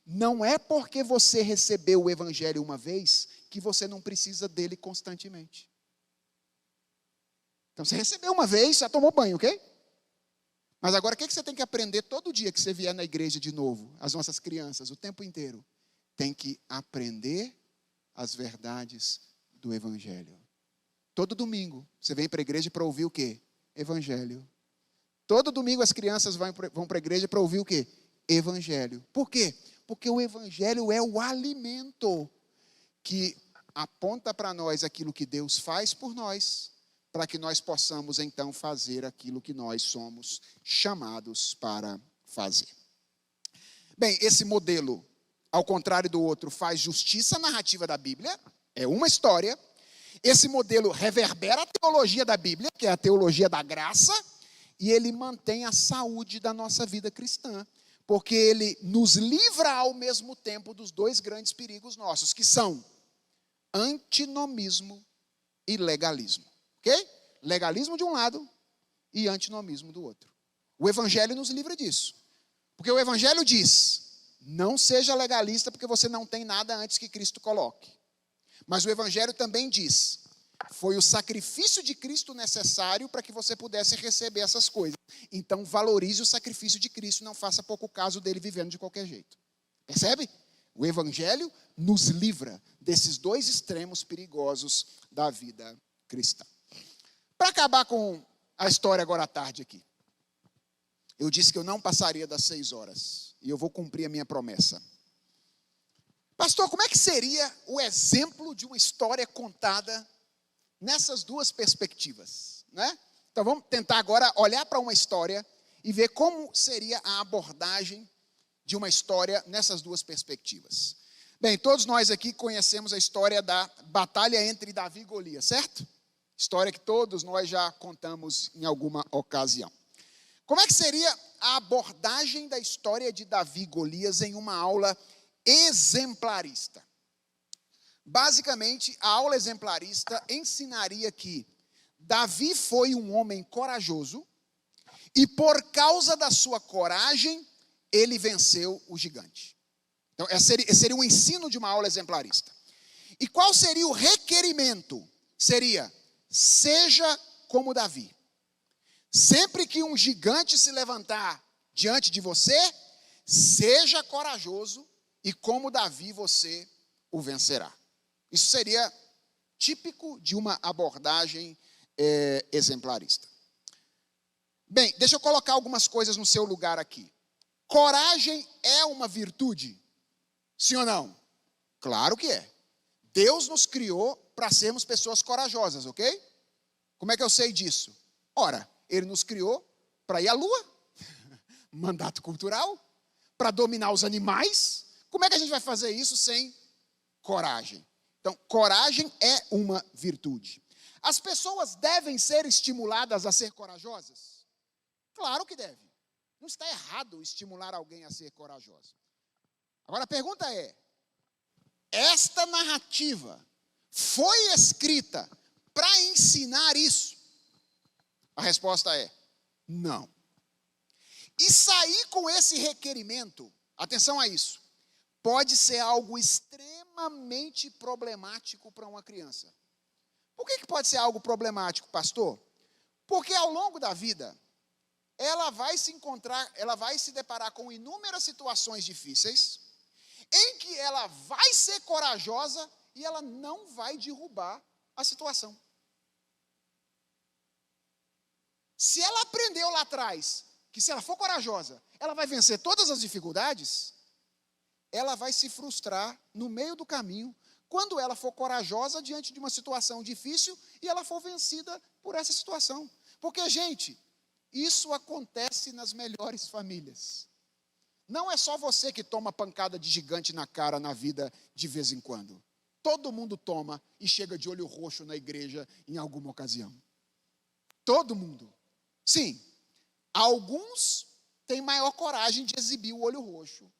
não é porque você recebeu o evangelho uma vez que você não precisa dele constantemente. Então você recebeu uma vez, já tomou banho, ok? Mas agora o que você tem que aprender todo dia que você vier na igreja de novo? As nossas crianças, o tempo inteiro. Tem que aprender as verdades do evangelho. Todo domingo você vem para a igreja para ouvir o quê? Evangelho. Todo domingo as crianças vão para a igreja para ouvir o quê? Evangelho. Por quê? Porque o evangelho é o alimento que aponta para nós aquilo que Deus faz por nós, para que nós possamos então fazer aquilo que nós somos chamados para fazer. Bem, esse modelo, ao contrário do outro, faz justiça narrativa da Bíblia, é uma história. Esse modelo reverbera a teologia da Bíblia, que é a teologia da graça, e ele mantém a saúde da nossa vida cristã, porque ele nos livra ao mesmo tempo dos dois grandes perigos nossos, que são antinomismo e legalismo, ok? Legalismo de um lado e antinomismo do outro. O Evangelho nos livra disso, porque o Evangelho diz: não seja legalista porque você não tem nada antes que Cristo coloque. Mas o Evangelho também diz: foi o sacrifício de Cristo necessário para que você pudesse receber essas coisas. Então valorize o sacrifício de Cristo, não faça pouco caso dele vivendo de qualquer jeito. Percebe? O Evangelho nos livra desses dois extremos perigosos da vida cristã. Para acabar com a história agora à tarde aqui, eu disse que eu não passaria das 6 horas, e eu vou cumprir a minha promessa. Pastor, como é que seria o exemplo de uma história contada nessas duas perspectivas, né? Então vamos tentar agora olhar para uma história e ver como seria a abordagem de uma história nessas duas perspectivas. Bem, todos nós aqui conhecemos a história da batalha entre Davi e Golias, certo? História que todos nós já contamos em alguma ocasião. Como é que seria a abordagem da história de Davi e Golias em uma aula exemplarista? Basicamente, a aula exemplarista ensinaria que Davi foi um homem corajoso e por causa da sua coragem, ele venceu o gigante. Então, esse seria o ensino de uma aula exemplarista. E qual seria o requerimento? Seria: seja como Davi. Sempre que um gigante se levantar diante de você, seja corajoso e como Davi você o vencerá. Isso seria típico de uma abordagem exemplarista. Bem, deixa eu colocar algumas coisas no seu lugar aqui. Coragem é uma virtude? Sim ou não? Claro que é. Deus nos criou para sermos pessoas corajosas, ok? Como é que eu sei disso? Ora, Ele nos criou para ir à lua, mandato cultural, para dominar os animais. Como é que a gente vai fazer isso sem coragem? Então, coragem é uma virtude. As pessoas devem ser estimuladas a ser corajosas? Claro que devem. Não está errado estimular alguém a ser corajosa. Agora a pergunta é: esta narrativa foi escrita para ensinar isso? A resposta é não. E sair com esse requerimento, atenção a isso, pode ser algo extremamente problemático para uma criança. Por que pode ser algo problemático, pastor? Porque ao longo da vida, ela vai se deparar com inúmeras situações difíceis, em que ela vai ser corajosa e ela não vai derrubar a situação. Se ela aprendeu lá atrás que se ela for corajosa, ela vai vencer todas as dificuldades, ela vai se frustrar no meio do caminho quando ela for corajosa diante de uma situação difícil e ela for vencida por essa situação. Porque, gente, isso acontece nas melhores famílias. Não é só você que toma pancada de gigante na cara na vida de vez em quando. Todo mundo toma e chega de olho roxo na igreja em alguma ocasião. Todo mundo. Sim, alguns têm maior coragem de exibir o olho roxo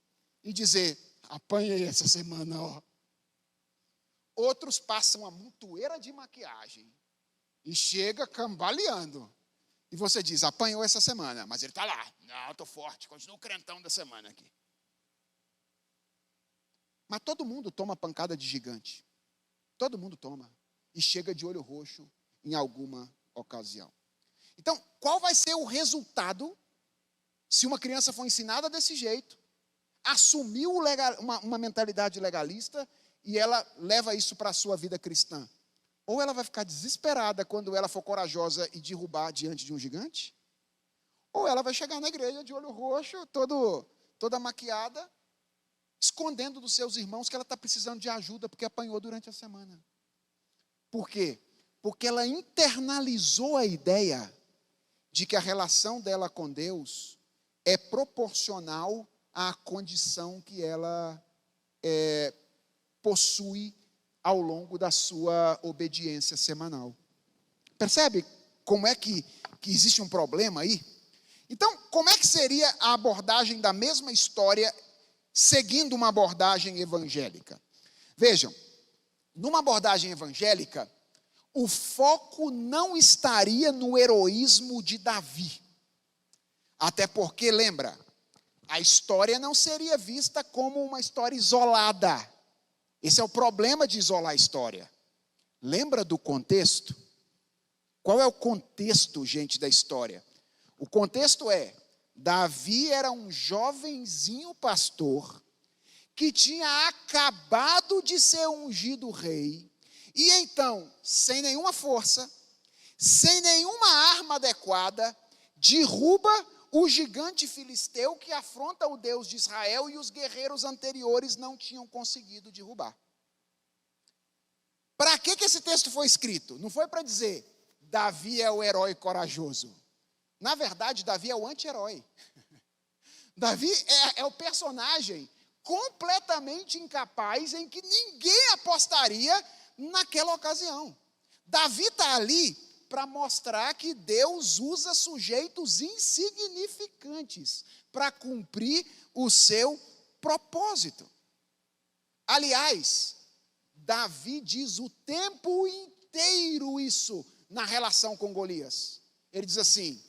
e dizer: apanhei essa semana, ó. Outros passam a montoeira de maquiagem e chega cambaleando. E você diz: apanhou essa semana, mas ele está lá. Não, estou forte, continuo crentão da semana aqui. Mas todo mundo toma pancada de gigante. Todo mundo toma. E chega de olho roxo em alguma ocasião. Então, qual vai ser o resultado se uma criança for ensinada desse jeito, assumiu uma mentalidade legalista e ela leva isso para a sua vida cristã? Ou ela vai ficar desesperada quando ela for corajosa e derrubar diante de um gigante, ou ela vai chegar na igreja de olho roxo, toda maquiada, escondendo dos seus irmãos que ela está precisando de ajuda porque apanhou durante a semana. Por quê? Porque ela internalizou a ideia de que a relação dela com Deus é proporcional à condição que ela possui ao longo da sua obediência semanal. Percebe como é que que existe um problema aí? Então, como é que seria a abordagem da mesma história seguindo uma abordagem evangélica? Vejam, numa abordagem evangélica, o foco não estaria no heroísmo de Davi. Até porque, lembra, a história não seria vista como uma história isolada. Esse é o problema de isolar a história. Lembra do contexto? Qual é o contexto, gente, da história? O contexto é, Davi era um jovenzinho pastor que tinha acabado de ser ungido rei, e então, sem nenhuma força, sem nenhuma arma adequada, derruba o gigante filisteu que afronta o Deus de Israel e os guerreiros anteriores não tinham conseguido derrubar. Para que esse texto foi escrito? Não foi para dizer, Davi é o herói corajoso. Na verdade, Davi é o anti-herói. Davi é o personagem completamente incapaz em que ninguém apostaria naquela ocasião. Davi está ali para mostrar que Deus usa sujeitos insignificantes para cumprir o seu propósito. Aliás, Davi diz o tempo inteiro isso na relação com Golias. Ele diz assim,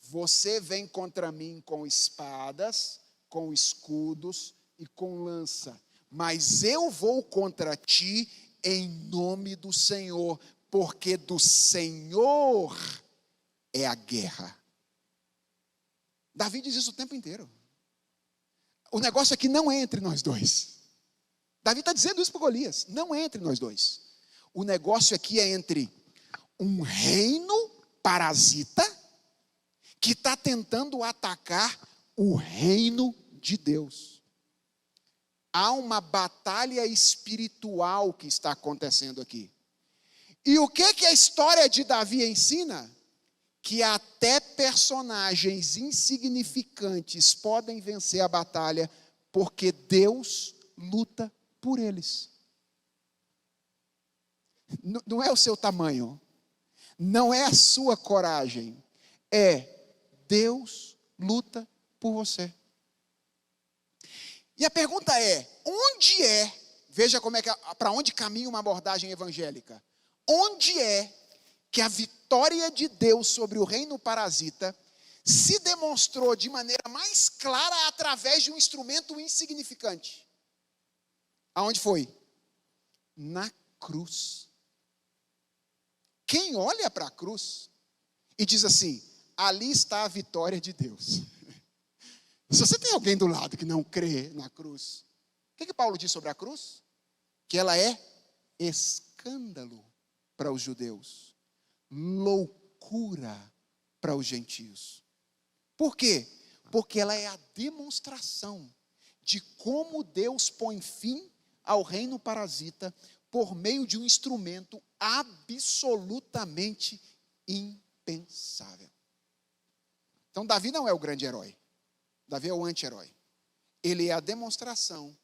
você vem contra mim com espadas, com escudos e com lança, mas eu vou contra ti em nome do Senhor, porque do Senhor é a guerra. Davi diz isso o tempo inteiro. O negócio é que não é entre nós dois. Davi está dizendo isso para Golias, não é entre nós dois. O negócio aqui é entre um reino parasita que está tentando atacar o reino de Deus. Há uma batalha espiritual que está acontecendo aqui. E o que a história de Davi ensina? Que até personagens insignificantes podem vencer a batalha, porque Deus luta por eles. Não é o seu tamanho, não é a sua coragem, é Deus luta por você. E a pergunta é, onde é, veja como é que para onde caminha uma abordagem evangélica, onde é que a vitória de Deus sobre o reino parasita se demonstrou de maneira mais clara através de um instrumento insignificante? Aonde foi? Na cruz. Quem olha para a cruz e diz assim, ali está a vitória de Deus. Se você tem alguém do lado que não crê na cruz, o que Paulo diz sobre a cruz? Que ela é escândalo para os judeus, loucura para os gentios. Por quê? Porque ela é a demonstração de como Deus põe fim ao reino parasita por meio de um instrumento absolutamente impensável. Então Davi não é o grande herói. Davi é o anti-herói. Ele é a demonstração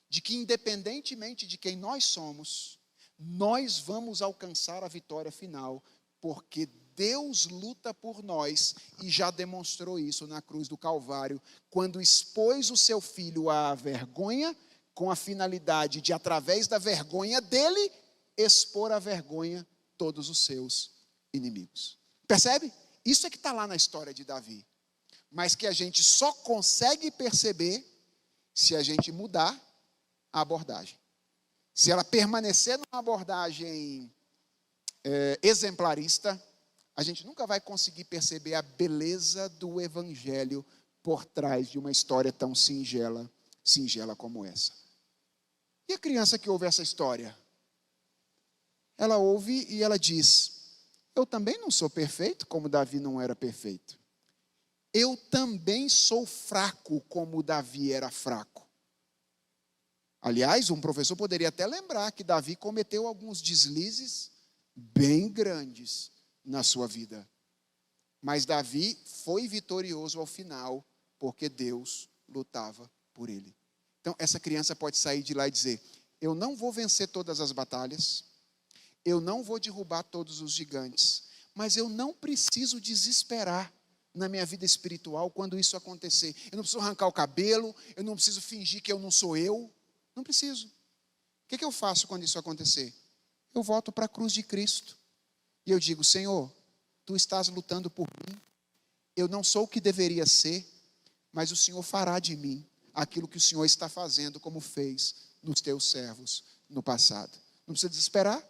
de que, independentemente de quem nós somos, nós vamos alcançar a vitória final, porque Deus luta por nós e já demonstrou isso na cruz do Calvário, quando expôs o seu filho à vergonha, com a finalidade de, através da vergonha dele, expor à vergonha todos os seus inimigos. Percebe? Isso é que está lá na história de Davi. Mas que a gente só consegue perceber se a gente mudar a abordagem. Se ela permanecer numa abordagem exemplarista, a gente nunca vai conseguir perceber a beleza do evangelho por trás de uma história tão singela como essa. E a criança que ouve essa história? Ela ouve e ela diz, eu também não sou perfeito, como Davi não era perfeito. Eu também sou fraco, como Davi era fraco. Aliás, um professor poderia até lembrar que Davi cometeu alguns deslizes bem grandes na sua vida. Mas Davi foi vitorioso ao final, porque Deus lutava por ele. Então, essa criança pode sair de lá e dizer, eu não vou vencer todas as batalhas, eu não vou derrubar todos os gigantes, mas eu não preciso desesperar na minha vida espiritual quando isso acontecer. Eu não preciso arrancar o cabelo, eu não preciso fingir que eu não sou eu. Não preciso. O que eu faço quando isso acontecer? Eu volto para a cruz de Cristo. E eu digo, Senhor, Tu estás lutando por mim. Eu não sou o que deveria ser, mas o Senhor fará de mim aquilo que o Senhor está fazendo, como fez nos Teus servos no passado. Não precisa desesperar,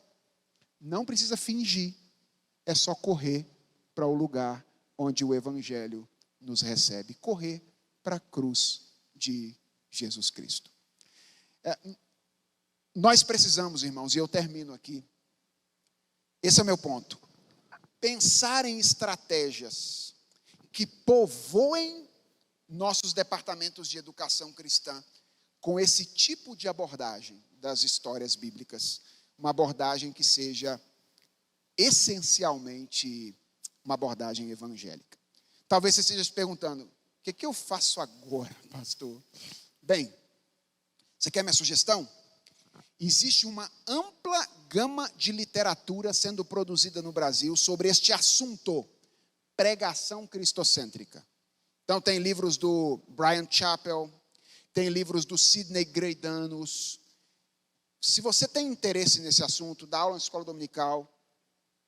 não precisa fingir, é só correr para o lugar onde o Evangelho nos recebe, correr para a cruz de Jesus Cristo. Nós precisamos, irmãos, e eu termino aqui, esse é o meu ponto, pensar em estratégias que povoem nossos departamentos de educação cristã com esse tipo de abordagem das histórias bíblicas, uma abordagem que seja essencialmente uma abordagem evangélica. Talvez você esteja se perguntando, o que eu faço agora, pastor? Bem, você quer minha sugestão? Existe uma ampla gama de literatura sendo produzida no Brasil sobre este assunto, pregação cristocêntrica. Então tem livros do Bryan Chapell, tem livros do Sidney Greidanus. Se você tem interesse nesse assunto, dá aula na escola dominical,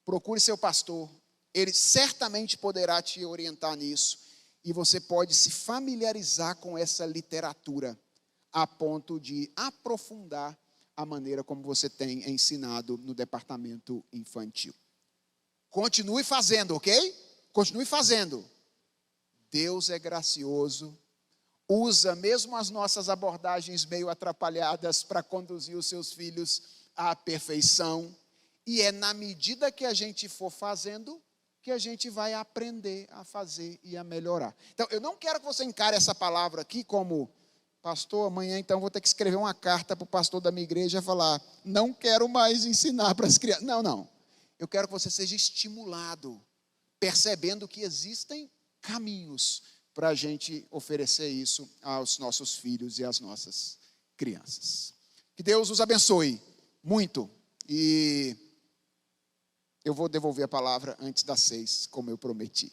procure seu pastor, ele certamente poderá te orientar nisso, e você pode se familiarizar com essa literatura, a ponto de aprofundar a maneira como você tem ensinado no departamento infantil. Continue fazendo, ok? Continue fazendo. Deus é gracioso, usa mesmo as nossas abordagens meio atrapalhadas para conduzir os seus filhos à perfeição, e é na medida que a gente for fazendo, que a gente vai aprender a fazer e a melhorar. Então, eu não quero que você encare essa palavra aqui como, pastor, amanhã então vou ter que escrever uma carta para o pastor da minha igreja e falar, não quero mais ensinar para as crianças. Não. Eu quero que você seja estimulado, percebendo que existem caminhos para a gente oferecer isso aos nossos filhos e às nossas crianças. Que Deus os abençoe muito. E eu vou devolver a palavra antes das 6, como eu prometi.